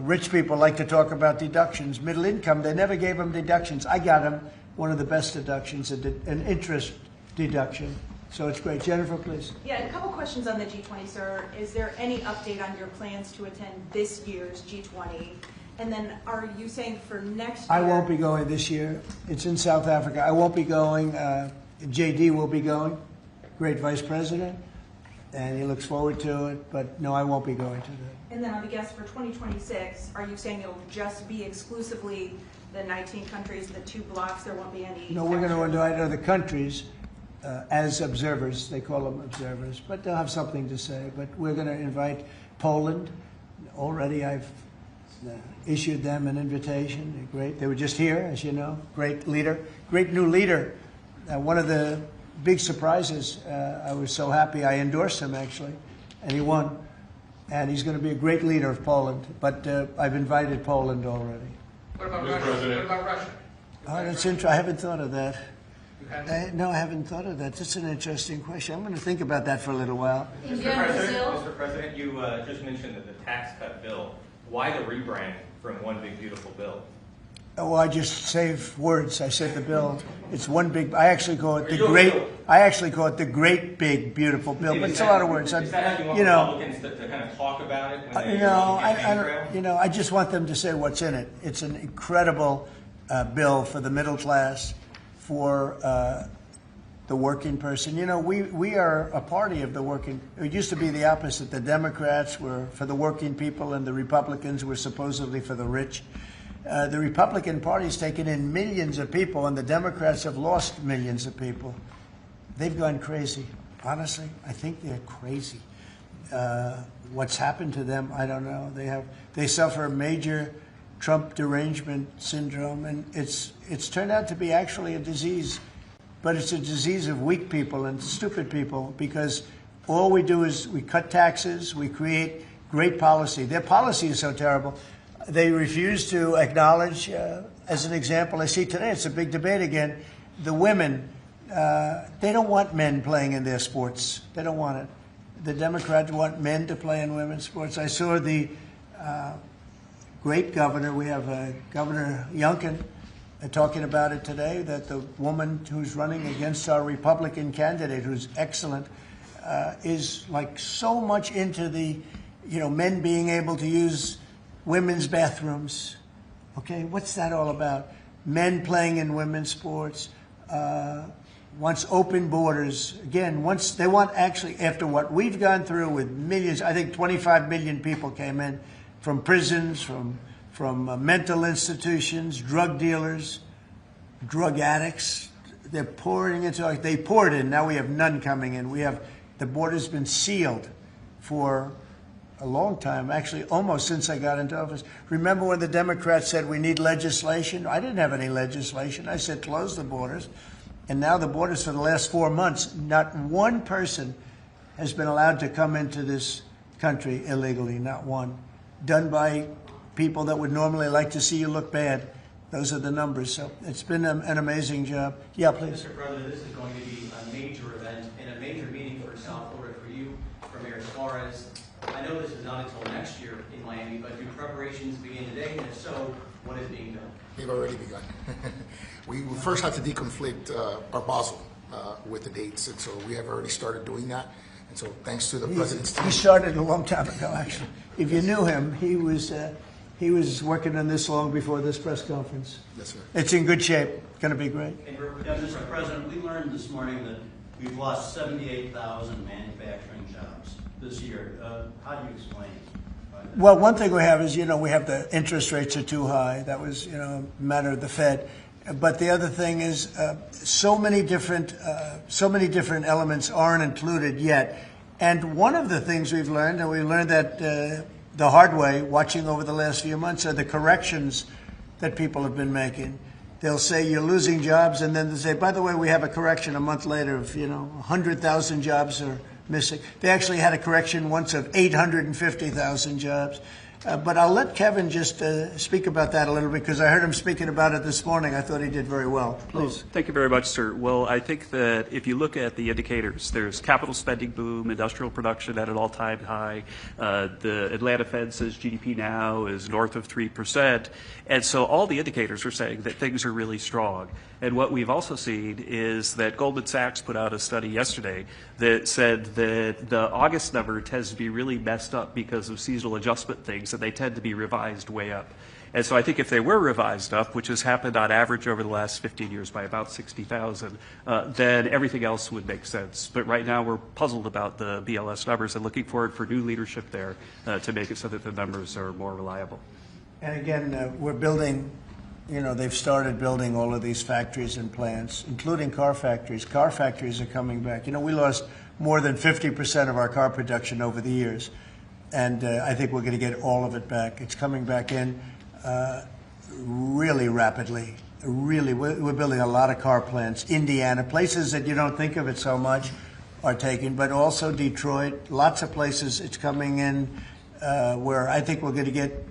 Speaker 1: Rich people like to talk about deductions. Middle income, they never gave them deductions. I got them one of the best deductions, an interest deduction. So it's great. Jennifer, please.
Speaker 11: Yeah, a couple questions on the G20, sir. Is there any update on your plans to attend this year's G20? And then are you saying for next year?
Speaker 1: I won't be going this year. It's in South Africa. I won't be going. JD will be going. Great vice president. and he looks forward to it. But no, I won't be going to that.
Speaker 11: And then on the guest for 2026, are you saying it'll just be exclusively the 19 countries, the 2 blocks? There won't be any.
Speaker 1: No, we're going to invite other countries as observers. They call them observers, but they'll have something to say. But we're going to invite Poland. Already I've issued them an invitation. They're great. They were just here, as you know. Great leader, great new leader. One of the big surprises, I was so happy I endorsed him, actually, and he won. And he's going to be a great leader of Poland. But I've invited Poland already.
Speaker 7: What about Russia? What about Russia?
Speaker 1: Oh, that's interesting. I haven't thought of that. No, I haven't thought of that. That's an interesting question. I'm going to think about that for a little while.
Speaker 14: Mr. President, you just mentioned that the tax cut bill. Why the rebrand from One Big Beautiful Bill?
Speaker 1: Oh, I just save words. I said the bill. It's one big. I actually call it the great. I actually call it the great big beautiful bill. But it's a lot of words.
Speaker 14: Is that how you want Republicans to kind of talk about it? When they
Speaker 1: I just want them to say what's in it. It's an incredible bill for the middle class, for the working person. You know, we are a party of the working. It used to be the opposite. The Democrats were for the working people, and the Republicans were supposedly for the rich. The Republican Party's taken in millions of people, and the Democrats have lost millions of people. They've gone crazy. Honestly, I think they're crazy. What's happened to them, I don't know. They suffer major Trump derangement syndrome, and it's turned out to be actually a disease, but it's a disease of weak people and stupid people, because all we do is we cut taxes, we create great policy. Their policy is so terrible. They refuse to acknowledge, as an example, I see today, it's a big debate again, the women, they don't want men playing in their sports. They don't want it. The Democrats want men to play in women's sports. I saw the great governor, we have Governor Youngkin, talking about it today, that the woman who's running against our Republican candidate, who's excellent, is like so much into the, men being able to use women's bathrooms. Okay, what's that all about? Men playing in women's sports, wants open borders. Again, they want actually, after what we've gone through with millions, I think 25 million people came in from prisons, from mental institutions, drug dealers, drug addicts. They're pouring into, they poured in, now we have none coming in. The border's been sealed for a long time, actually almost since I got into office. Remember when the Democrats said we need legislation? I didn't have any legislation. I said close the borders. And now the borders for the last 4 months, not one person has been allowed to come into this country illegally, not one. Done by people that would normally like to see you look bad. Those are the numbers. So it's been an amazing job. Yeah, please.
Speaker 8: Mr. President, this is going to be a major event and a major meeting for South Florida, for you, for Mayor Suarez. I know this is not until next year in Miami, but do preparations begin today? And if so, what is being done?
Speaker 19: They've already begun. We first have to deconflict our Basel with the dates, and so we have already started doing that. And so thanks to the President's team.
Speaker 1: He started a long time ago, actually. If you knew him, he was working on this long before this press conference.
Speaker 19: Yes, sir.
Speaker 1: It's in good shape. It's going to be great.
Speaker 3: Mr. President, we learned this morning that we've lost 78,000 manufacturing jobs this year. How do you explain it?
Speaker 1: Well, one thing we have is, we have the interest rates are too high. That was, a matter of the Fed. But the other thing is, so many different elements aren't included yet. And one of the things we've learned, and we learned that the hard way, watching over the last few months, are the corrections that people have been making. They'll say you're losing jobs, and then they say, by the way, we have a correction a month later of, 100,000 jobs are missing. They actually had a correction once of 850,000 jobs. But I'll let Kevin just speak about that a little bit, because I heard him speaking about it this morning. I thought he did very well. Please.
Speaker 21: Thank you very much, sir. Well, I think that if you look at the indicators, there's capital spending boom, industrial production at an all-time high. The Atlanta Fed says GDP now is north of 3%. And so all the indicators are saying that things are really strong. And what we've also seen is that Goldman Sachs put out a study yesterday that said that the August number tends to be really messed up because of seasonal adjustment things things, and they tend to be revised way up. And so I think if they were revised up, which has happened on average over the last 15 years by about 60,000, then everything else would make sense. But right now we're puzzled about the BLS numbers and looking forward for new leadership there to make it so that the numbers are more reliable.
Speaker 1: And again, we're building, you know, they've started building all of these factories and plants, including car factories. Car factories are coming back. You know, we lost more than 50% of our car production over the years. And I think we're going to get all of it back. It's coming back in really rapidly. Really, we're building a lot of car plants. Indiana, places that you don't think of it so much are taken, but also Detroit, lots of places it's coming in where I think we're going to get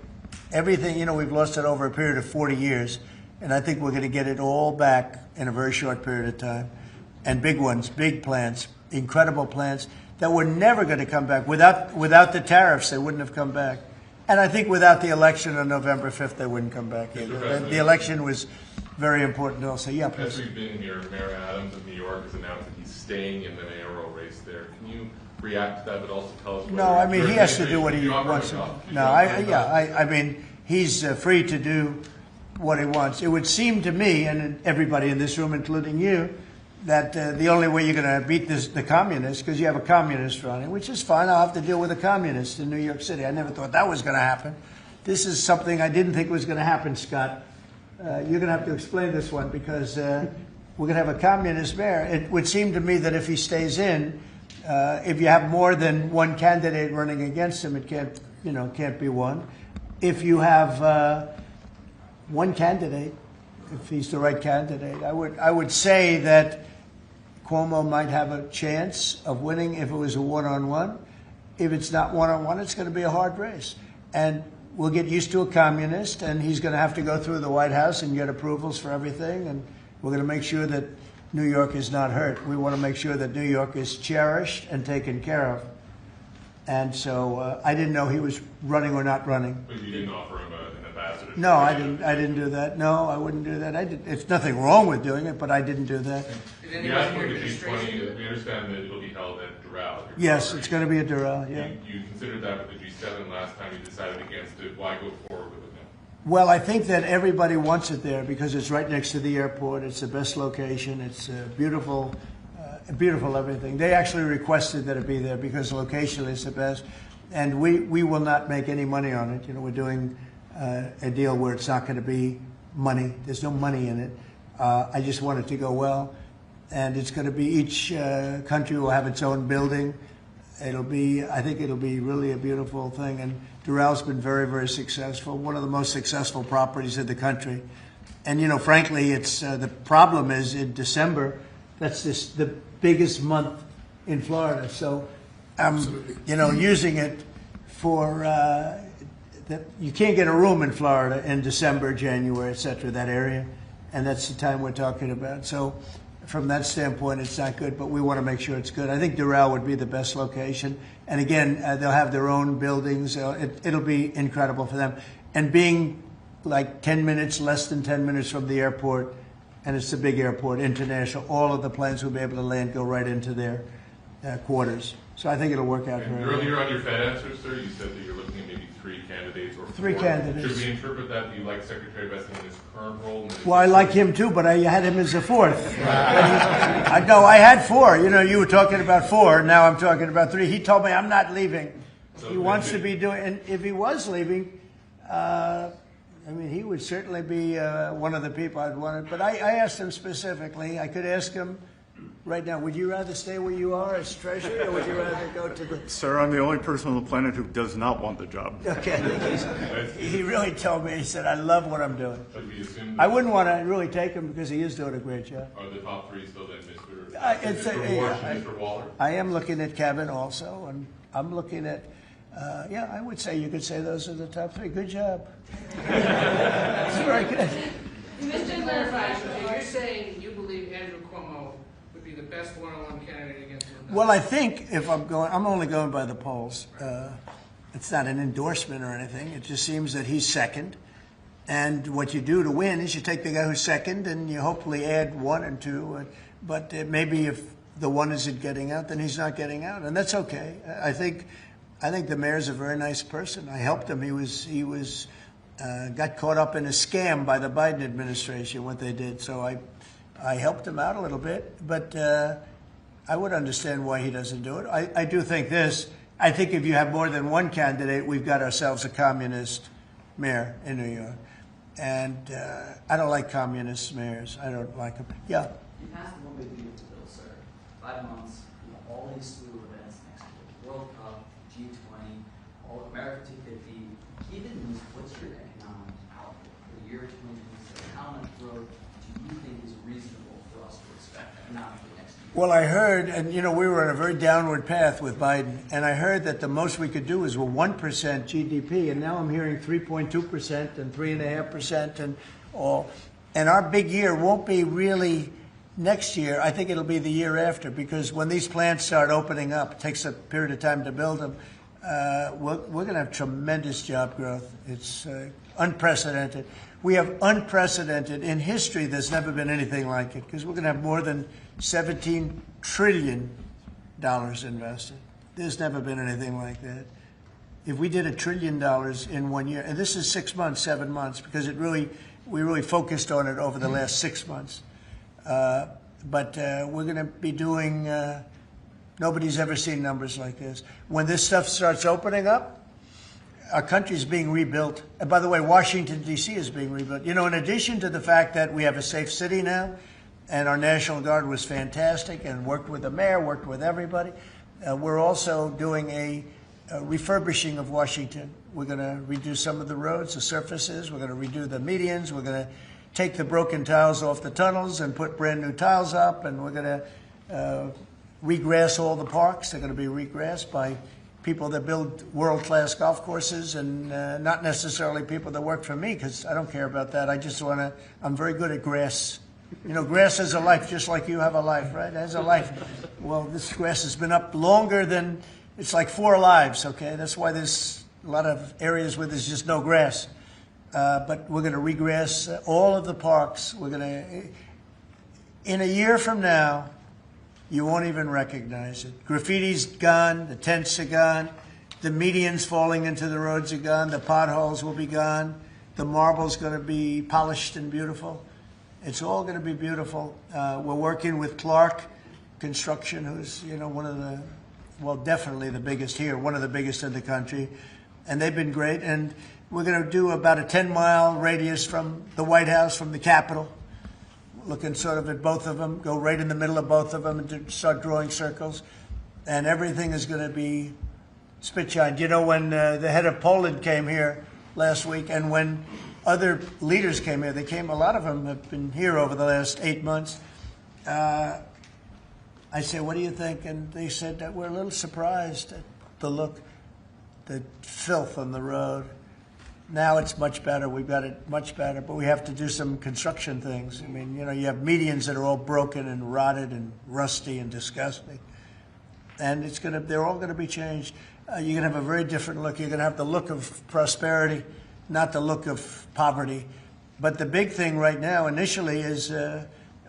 Speaker 1: everything. You know, we've lost it over a period of 40 years, and I think we're going to get it all back in a very short period of time. And big ones, big plants, incredible plants that were never going to come back. Without the tariffs, they wouldn't have come back. And I think without the election on November 5th, they wouldn't come back either. The election was very important also. Yeah, please.
Speaker 16: As we've been here, Mayor Adams of New York has announced that he's staying in the mayoral race there. Can you react to that, but also tell us?
Speaker 1: No, I mean, he has to do what he wants to do. No, I mean, he's free to do what he wants. It would seem to me, and everybody in this room, including you, that the only way you're going to beat the communists, because you have a communist running, which is fine. I'll have to deal with a communist in New York City. I never thought that was going to happen. This is something I didn't think was going to happen, Scott. You're going to have to explain this one, because we're going to have a communist mayor. It would seem to me that if he stays in, if you have more than one candidate running against him, it can't be one. If you have one candidate, if he's the right candidate, I would say that Cuomo might have a chance of winning if it was a one-on-one. If it's not one-on-one, it's going to be a hard race. And we'll get used to a communist, and he's going to have to go through the White House and get approvals for everything. And we're going to make sure that New York is not hurt. We want to make sure that New York is cherished and taken care of. And so I didn't know he was running or not running.
Speaker 16: But you didn't offer him an ambassador?
Speaker 1: No, I didn't do that. No, I wouldn't do that. It's nothing wrong with doing it, but I didn't do that.
Speaker 16: We asked for the G20. We understand that it'll be held at Doral.
Speaker 1: Yes, it's going to be at Doral, yeah.
Speaker 16: You considered that with the G7 last time you decided against it. Why go forward with it now?
Speaker 1: Well, I think that everybody wants it there because it's right next to the airport. It's the best location. It's beautiful, beautiful everything. They actually requested that it be there because location is the best. And we will not make any money on it. You know, we're doing a deal where it's not going to be money. There's no money in it. I just want it to go well. And it's going to be each country will have its own building. I think it'll be really a beautiful thing. And Doral's been very, very successful. One of the most successful properties in the country. And, you know, frankly, it's the problem is in December, that's the biggest month in Florida. So I'm, you know, using it for, you can't get a room in Florida in December, January, et cetera, that area. And that's the time we're talking about. So from that standpoint, it's not good, but we want to make sure it's good. I think Doral would be the best location. And again, they'll have their own buildings. It'll be incredible for them. And being like 10 minutes, less than 10 minutes from the airport, and it's a big airport, international, all of the planes will be able to land, go right into their quarters. So I think it'll work out very well.
Speaker 16: Earlier on your Fed answer, sir, you said that you're looking at maybe 3 candidates or 4.
Speaker 1: 3 candidates.
Speaker 16: Should we interpret that you like Secretary of Estate in his current role?
Speaker 1: Well, I like him too, but I had him as a 4th. No, I had 4. You know, you were talking about 4. Now I'm talking about 3. He told me I'm not leaving. So he wants to be doing, and if he was leaving, I mean, he would certainly be one of the people I'd want. But I asked him specifically. I could ask him right now, would you rather stay where you are as treasurer, or would you rather go to the...
Speaker 20: Sir, I'm the only person on the planet who does not want the job.
Speaker 1: Okay. He really told me, he said, I love what I'm doing. I wouldn't want to really take him because he is doing a great job.
Speaker 16: Are the top 3 still then Mr. Waller?
Speaker 1: I am looking at Kevin also, and I'm looking at, yeah, I would say you could say those are the top 3. Good job. That's very good.
Speaker 7: Just to clarify, so you're saying you believe Andrew Cuomo would be the best one-on-one candidate against him?
Speaker 1: Well, I think if I'm only going by the polls. It's not an endorsement or anything. It just seems that he's second. And what you do to win is you take the guy who's second and you hopefully add 1 and 2. But maybe if the 1 isn't getting out, then he's not getting out. And that's okay. I think I think the mayor's a very nice person. I helped him. He was got caught up in a scam by the Biden administration, what they did. So I helped him out a little bit, but I would understand why he doesn't do it. I do think this. I think if you have more than one candidate, we've got ourselves a communist mayor in New York. And I don't like communist mayors. I don't like them. Yeah.
Speaker 6: You passed the One Big Beautiful Bill, sir. 5 months, all these slew of events next year. World Cup, G20, all America 250. Given this, what's your economic outlook for the year 2026? How much growth do you think is reasonable for us to expect economically next year?
Speaker 1: Well, I heard, and we were on a very downward path with Biden, and I heard that the most we could do is 1% GDP, and now I'm hearing 3.2% and 3.5% and all. And our big year won't be really next year. I think it'll be the year after, because when these plants start opening up, it takes a period of time to build them. We're going to have tremendous job growth. It's unprecedented. We have unprecedented in history. There's never been anything like it, because we're going to have more than $17 trillion invested. There's never been anything like that. If we did $1 trillion in 1 year, and this is 6 months, 7 months, because we really focused on it over the last 6 months. But we're going to be doing, nobody's ever seen numbers like this. When this stuff starts opening up, our country's being rebuilt. And by the way, Washington, D.C. is being rebuilt. In addition to the fact that we have a safe city now, and our National Guard was fantastic and worked with the mayor, worked with everybody, we're also doing a refurbishing of Washington. We're going to redo some of the roads, the surfaces. We're going to redo the medians. We're going to take the broken tiles off the tunnels and put brand new tiles up. And we're going to regrass all the parks. They're going to be regrassed by people that build world-class golf courses, and not necessarily people that work for me, because I don't care about that. I just want to, I'm very good at grass. Grass has a life, just like you have a life, right? It has a life. Well, this grass has been up longer than, it's like 4 lives, okay? That's why there's a lot of areas where there's just no grass. But we're going to regrass all of the parks. We're going to, in a year from now, you won't even recognize it. Graffiti's gone, the tents are gone, the medians falling into the roads are gone, the potholes will be gone, the marble's going to be polished and beautiful. It's all going to be beautiful. We're working with Clark Construction, who's one of the, well, definitely the biggest here, one of the biggest in the country, and they've been great. And we're going to do about a 10-mile radius from the White House, from the Capitol, looking sort of at both of them, go right in the middle of both of them and start drawing circles, and everything is going to be spit-shine. When the head of Poland came here last week, and when other leaders came here, a lot of them have been here over the last 8 months. I said, what do you think? And they said that we're a little surprised at the look, the filth on the road. Now it's much better. We've got it much better, but we have to do some construction things. I mean, you have medians that are all broken and rotted and rusty and disgusting. And they're all going to be changed. You're going to have a very different look. You're going to have the look of prosperity, not the look of poverty. But the big thing right now, initially, is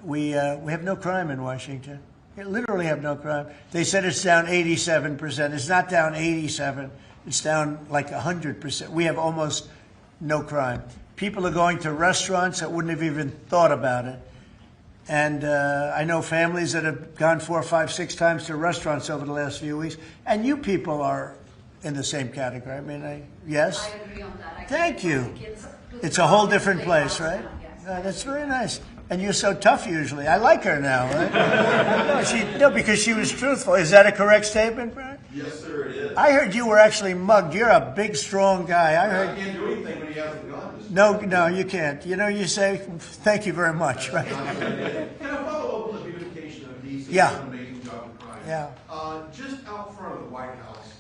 Speaker 1: we have no crime in Washington. We literally have no crime. They said it's down 87%. It's not down 87%. It's down like 100%. We have almost no crime. People are going to restaurants that wouldn't have even thought about it. And I know families that have gone 4, 5, 6 times to restaurants over the last few weeks. And you people are in the same category. I mean, yes?
Speaker 15: I agree on that.
Speaker 1: Thank you. It's a whole different place, right? That's very nice. And you're so tough usually. I like her now, right? Because she was truthful. Is that a correct statement, Brian?
Speaker 4: Yes, sir, it is.
Speaker 1: I heard you were actually mugged. You're a big, strong guy.
Speaker 4: I can't do anything when he hasn't gone.
Speaker 1: No, you can't. You say, thank you very much, right?
Speaker 4: Can I follow up on the beautification of D.C.?
Speaker 1: Yeah.
Speaker 4: An amazing job of crime.
Speaker 1: Yeah.
Speaker 4: Just out front of the White House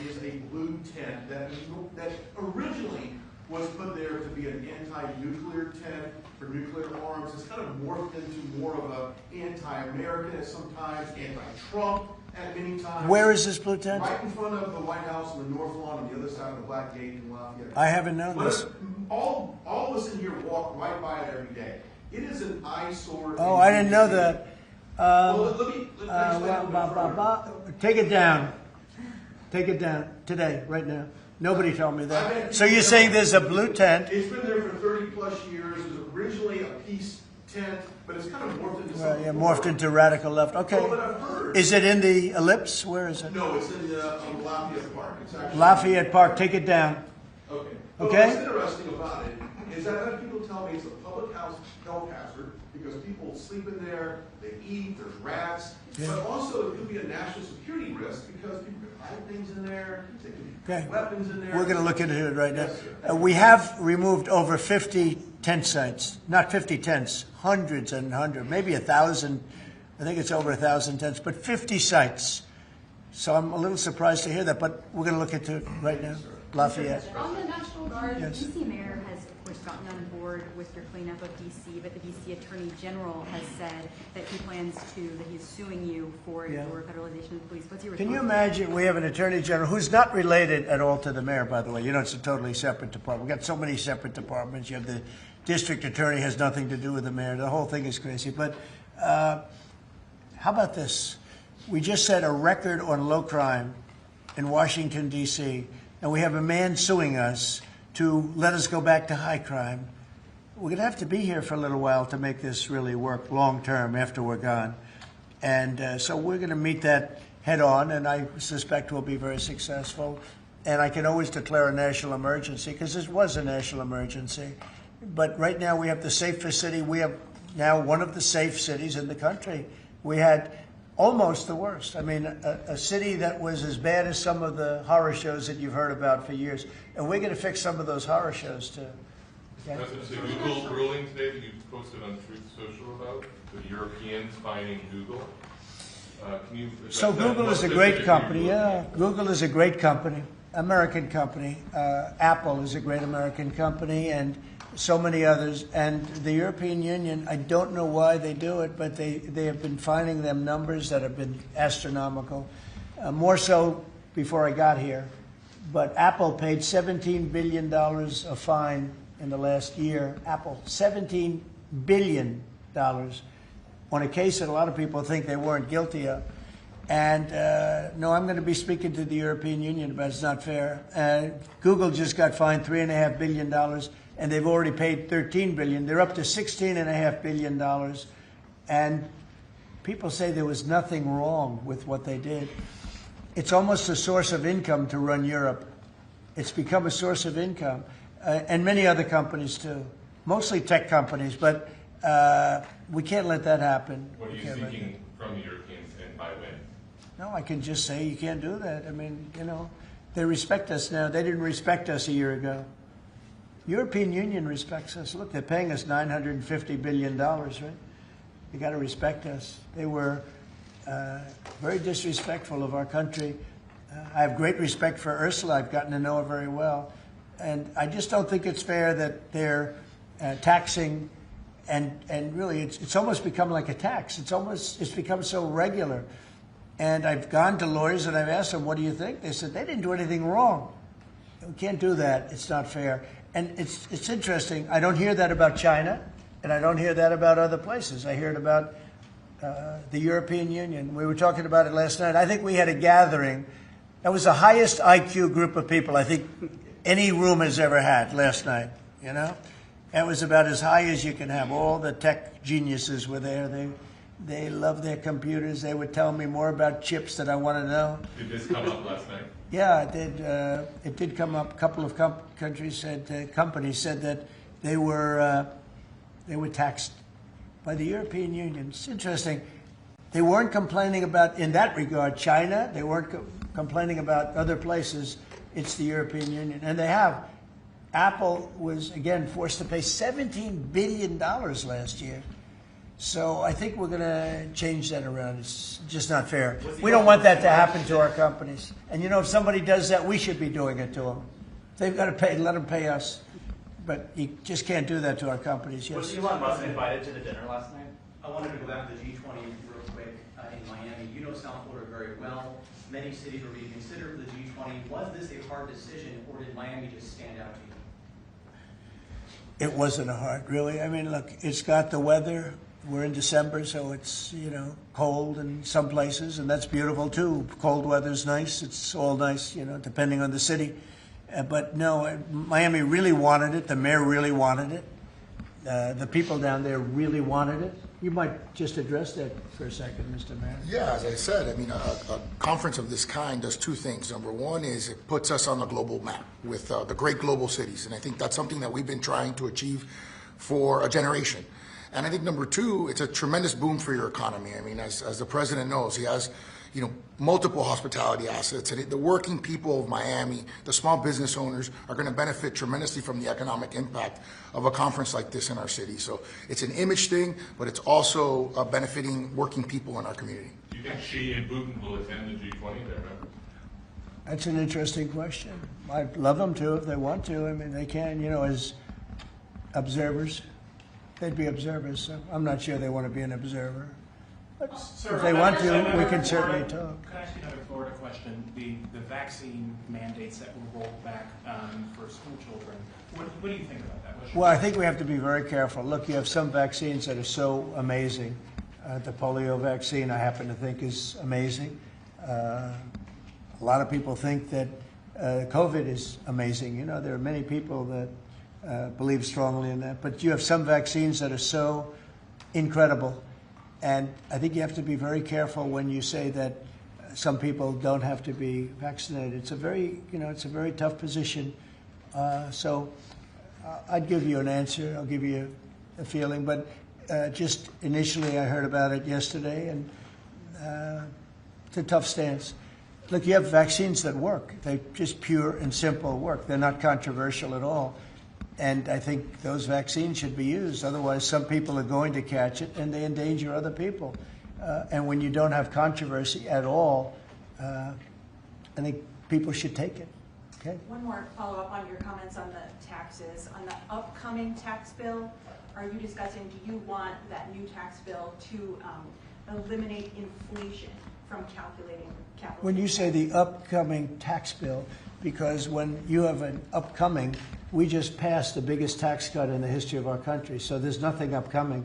Speaker 4: is a blue tent that originally was put there to be an anti-nuclear tent for nuclear arms. It's kind of morphed into more of an anti-American at some times, anti-Trump at many times.
Speaker 1: Where is this blue tent?
Speaker 4: Right in front of the White House on the North Lawn on the other side of the Black Gate in Lafayette.
Speaker 1: I haven't known this.
Speaker 4: All of us in here walk right by it every day. It is an eyesore.
Speaker 1: Oh, I didn't know that.
Speaker 4: Well, let me
Speaker 1: Take it down. Take it down today, right now. Nobody told me that. So you're saying there's a blue tent?
Speaker 4: It's been there for 30-plus years. It was originally a peace tent, but it's kind of morphed into something.
Speaker 1: Yeah, morphed into radical left. Okay.
Speaker 4: Well, but I've heard.
Speaker 1: Is it in the Ellipse? Where is it?
Speaker 4: No, it's in Lafayette Park. It's actually
Speaker 1: Lafayette Park. Take it down.
Speaker 4: Okay.
Speaker 1: Okay.
Speaker 4: What's interesting about it is that other people tell me it's a public health hazard because people sleep in there, they eat, there's rats, but also it could be a national security risk because people can hide things in there, they can put weapons in there.
Speaker 1: We're going to look into it right now. We have removed over 50 tent sites, not 50 tents, hundreds and hundreds, maybe 1,000. I think it's over 1,000 tents, but 50 sites. So I'm a little surprised to hear that, but we're going to look into it right now. Lafayette.
Speaker 13: On the National Guard,
Speaker 1: Yes.
Speaker 13: the D.C. mayor has, of course, gotten on board with your cleanup of D.C., but the D.C. Attorney General has said that he plans to, that he's suing you for your federalization of the police. What's your response?
Speaker 1: Can you imagine we have an attorney general who's not related at all to the mayor, by the way? You know, it's a totally separate department. We've got so many separate departments. You have the district attorney has nothing to do with the mayor. The whole thing is crazy. But how about this? We just set a record on low crime in Washington, D.C., and we have a man suing us to let us go back to high crime. We're going to have to be here for a little while to make this really work long term after we're gone. And so we're going to meet that head on, and I suspect we'll be very successful. And I can always declare a national emergency because this was a national emergency. But right now we have the safest city. We have now one of the safe cities in the country. We had almost the worst. I mean, a city that was as bad as some of the horror shows that you've heard about for years. And we're going to fix some of those horror shows, too. Yeah.
Speaker 16: There's a Google ruling today that you posted on Truth Social about the Europeans fining Google. Can you
Speaker 1: So Google is a great company. Yeah, Google is a great company, American company. Apple is a great American company, and so many others. And the European Union, I don't know why they do it, but they have been fining them numbers that have been astronomical. More so before I got here. But Apple paid $17 billion a fine in the last year. Apple, $17 billion on a case that a lot of people think they weren't guilty of. And no, I'm going to be speaking to the European Union about it. It's not fair. Google just got fined $3.5 billion, and they've already paid $13 billion. They're up to $16.5 billion. And people say there was nothing wrong with what they did. It's almost a source of income to run Europe. It's become a source of income. And many other companies, too. Mostly tech companies, but we can't let that happen.
Speaker 16: What are you seeking from the Europeans and by when?
Speaker 1: No, I can just say you can't do that. I mean, you know, they respect us now. They didn't respect us a year ago. European Union respects us. Look, they're paying us $950 billion, right? You got to respect us. They were very disrespectful of our country. I have great respect for Ursula. I've gotten to know her very well. And I just don't think it's fair that they're taxing, and really it's almost become like a tax. It's become so regular. And I've gone to lawyers and I've asked them, what do you think? They said, they didn't do anything wrong. We can't do that. It's not fair. And it's interesting. I don't hear that about China, and I don't hear that about other places. I hear it about the European Union. We were talking about it last night. I think we had a gathering. That was the highest IQ group of people I think any room has ever had last night, you know? That was about as high as you can have. All the tech geniuses were there. They love their computers. They would tell me more about chips that I want to know.
Speaker 16: Did this come up last night?
Speaker 1: Yeah, it did. It did come up. A couple of companies said that they were taxed by the European Union. It's interesting. They weren't complaining about, in that regard, China. They weren't complaining about other places. It's the European Union, and they have. Apple was again forced to pay $17 billion last year. So I think we're going to change that around. It's just not fair. We don't want that to happen to our companies. And you know, if somebody does that, we should be doing it to them. They've got to pay. Let them pay us. But you just can't do that to our companies. Yes.
Speaker 5: Was Elon Musk invited to the dinner last night?
Speaker 8: I wanted to go back to the G20 real quick in Miami. You know South Florida very well. Many cities were being considered for the G20. Was this a hard decision, or did Miami just stand out to you?
Speaker 1: It wasn't a hard, really. I mean, look, it's got the weather. we're in December, so it's, cold in some places, and that's beautiful too. Cold weather's nice. It's all nice, depending on the city. But no, Miami really wanted it. The mayor really wanted it. The people down there really wanted it. You might just address that for a second, Mr. Mayor.
Speaker 19: Yeah, as I said, a conference of this kind does two things. Number one is it puts us on the global map with the great global cities, and I think that's something that we've been trying to achieve for a generation. And I think number two, it's a tremendous boom for your economy. As the president knows, he has, multiple hospitality assets, and the working people of Miami, the small business owners, are going to benefit tremendously from the economic impact of a conference like this in our city. So it's an image thing, but it's also benefiting working people in our community.
Speaker 16: Do you think Xi and Putin will attend the G20 there?
Speaker 1: That's an interesting question. I'd love them to if they want to. They can, as observers. They'd be observers, so I'm not sure they want to be an observer. But if they want to, we can certainly talk.
Speaker 10: Can I ask you another Florida question? The vaccine mandates that were rolled back for school children. What do you think about that?
Speaker 1: Well, I think we have to be very careful. Look, you have some vaccines that are so amazing. The polio vaccine, I happen to think, is amazing. A lot of people think that COVID is amazing. There are many people that believe strongly in that. But you have some vaccines that are so incredible. And I think you have to be very careful when you say that some people don't have to be vaccinated. It's a very, it's a very tough position. So I'd give you an answer. I'll give you a feeling. But just initially, I heard about it yesterday, and it's a tough stance. Look, you have vaccines that work. They just pure and simple work. They're not controversial at all. And I think those vaccines should be used. Otherwise, some people are going to catch it, and they endanger other people. And when you don't have controversy at all, I think people should take it. Okay.
Speaker 11: One more follow-up on your comments on the taxes. On the upcoming tax bill, are you discussing, do you want that new tax bill to eliminate inflation from calculating capital?
Speaker 1: When you say the upcoming tax bill, because when you have an upcoming, we just passed the biggest tax cut in the history of our country. So there's nothing upcoming.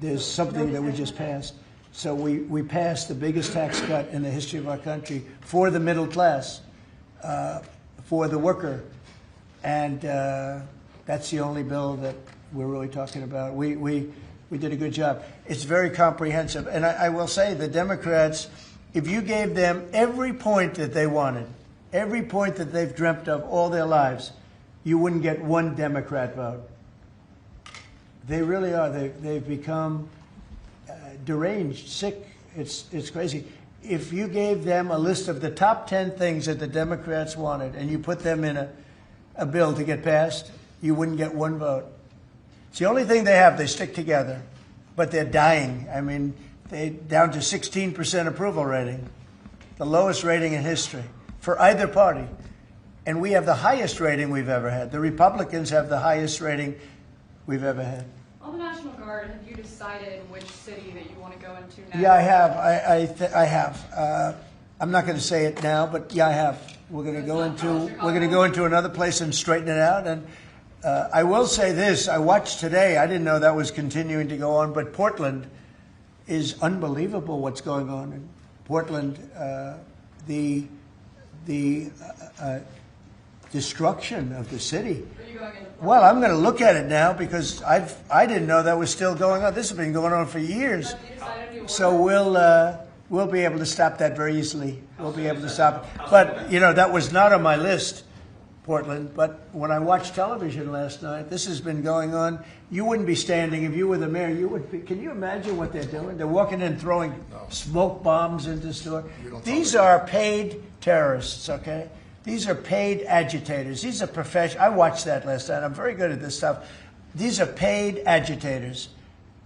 Speaker 1: There's something that we just passed. So we passed the biggest tax cut in the history of our country for the middle class, for the worker. And that's the only bill that we're really talking about. We did a good job. It's very comprehensive. And I will say the Democrats, if you gave them every point that they wanted, every point that they've dreamt of all their lives, you wouldn't get one Democrat vote. They really are. They've become deranged, sick. It's crazy. If you gave them a list of the top 10 things that the Democrats wanted and you put them in a bill to get passed, you wouldn't get one vote. It's the only thing they have. They stick together, but they're dying. They're down to 16% approval rating, the lowest rating in history for either party. And we have the highest rating we've ever had. The Republicans have the highest rating we've ever had.
Speaker 2: On the National Guard, have you decided which city that you want to go into now?
Speaker 1: Yeah, I have. I have. I'm not going to say it now, but yeah, I have. We're going to go into another place and straighten it out. And I will say this: I watched today. I didn't know that was continuing to go on, but Portland is unbelievable. What's going on in Portland? The destruction of the city. Well, I'm going to look at it now because I didn't know that was still going on. This has been going on for years. So we'll be able to stop that very easily. We'll be able to stop it. But, that was not on my list, Portland. But when I watched television last night, this has been going on. You wouldn't be standing if you were the mayor. You would be. Can you imagine what they're doing? They're walking in throwing smoke bombs into the store. These are paid terrorists, okay? These are paid agitators. These are professional. I watched that last night. I'm very good at this stuff. These are paid agitators.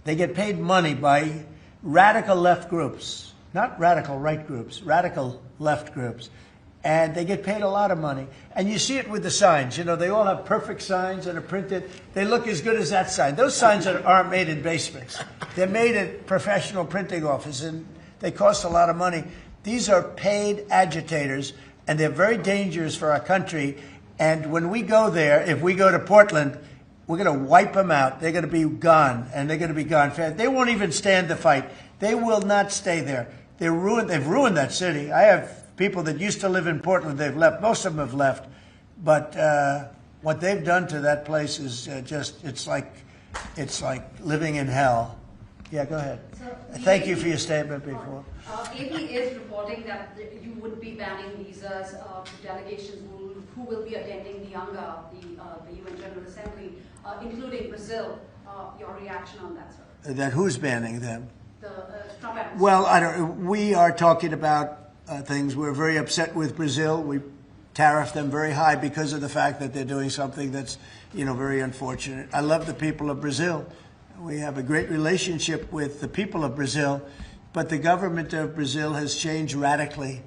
Speaker 1: They get paid money by radical left groups, not radical right groups, radical left groups. And they get paid a lot of money. And you see it with the signs. They all have perfect signs that are printed. They look as good as that sign. Those signs aren't made in basements. They're made at professional printing offices, and they cost a lot of money. These are paid agitators, and they're very dangerous for our country. And when we go there, if we go to Portland, We're going to wipe them out. They're going to be gone, and they're going to be gone fast. They won't even stand the fight. They will not stay there. They've ruined that city. I have people that used to live in Portland. They've left. Most of them have left. But what they've done to that place is it's like living in hell. Yeah, go ahead. Thank you for your statement before.
Speaker 15: AP is reporting that you would be banning visas to delegations who will be attending the UNGA, the UN General Assembly, including Brazil. Your reaction on that, sir?
Speaker 1: That who's banning them?
Speaker 15: The Trump administration.
Speaker 1: Well, we are talking about things. We're very upset with Brazil. We tariff them very high because of the fact that they're doing something that's, very unfortunate. I love the people of Brazil. We have a great relationship with the people of Brazil, but the government of Brazil has changed radically.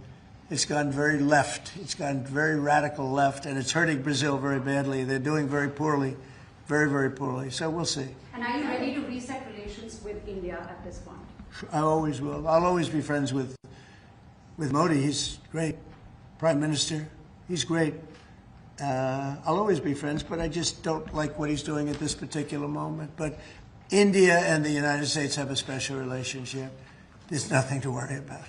Speaker 1: It's gone very left. It's gone very radical left, and it's hurting Brazil very badly. They're doing very poorly, very, very poorly. So we'll see.
Speaker 15: And are you ready to reset relations with India at this point?
Speaker 1: I always will. I'll always be friends with Modi. He's great. Prime Minister, he's great. I'll always be friends, but I just don't like what he's doing at this particular moment. But India and the United States have a special relationship. There's nothing to worry about.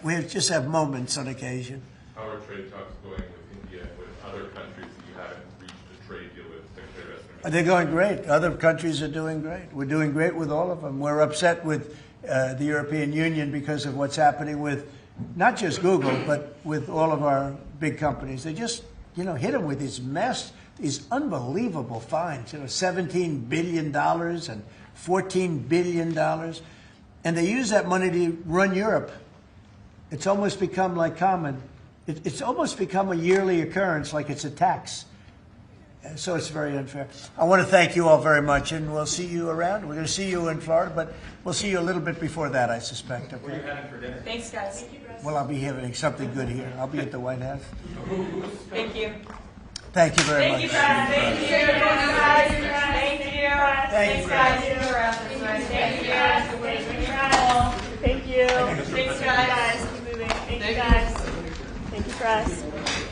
Speaker 1: We just have moments on occasion.
Speaker 16: How are trade talks going with India and with other countries that you haven't reached a trade deal with?
Speaker 1: They're going great. Other countries are doing great. We're doing great with all of them. We're upset with the European Union because of what's happening with not just Google, but with all of our big companies. They just, hit them with these unbelievable fines. $17 billion and $14 billion. And they use that money to run Europe. It's almost become like common. It's almost become a yearly occurrence, like it's a tax. So it's very unfair. I want to thank you all very much, and we'll see you around. We're going to see you in Florida, but we'll see you a little bit before that, I suspect. Okay?
Speaker 14: What are you having for dinner?
Speaker 11: Thanks, guys.
Speaker 1: Well, I'll be having something good here. I'll be at the White House.
Speaker 11: Thank you.
Speaker 1: Thank you very much.
Speaker 11: Thank you, guys. Thank you. Thank you. Thanks, guys. Thank you. Thank you. Thanks, guys. Keep moving. Thank you, guys. Thank you, press.